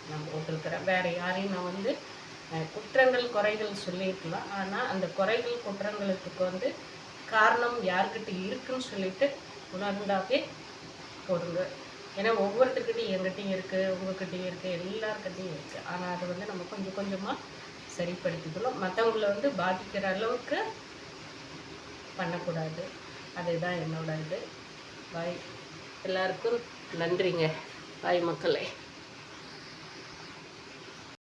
A: நான் போட்டிருக்கிறேன். வேறு யாரையும் நான் வந்து குற்றங்கள் குறைகள் சொல்லியிருக்கலாம். ஆனால் அந்த குறைகள் குற்றங்களுக்கு வந்து காரணம் யார்கிட்ட இருக்குன்னு சொல்லிட்டு உணர்ந்தாவே போடுங்க. ஏன்னா ஒவ்வொருத்தர்கிட்டையும் எங்கிட்டையும் இருக்குது, உங்கள்கிட்டையும் இருக்குது, எல்லாருக்கிட்டையும் இருக்குது. ஆனால் அதை வந்து நம்ம கொஞ்சம் கொஞ்சமாக சரிப்படுத்திக்கணும். மற்றவங்கள வந்து பாதிக்கிற அளவுக்கு பண்ணக்கூடாது. அதுதான் என்னோட இது. பாய். எல்லாருக்கும் நன்றிங்க. பாய் மக்களே.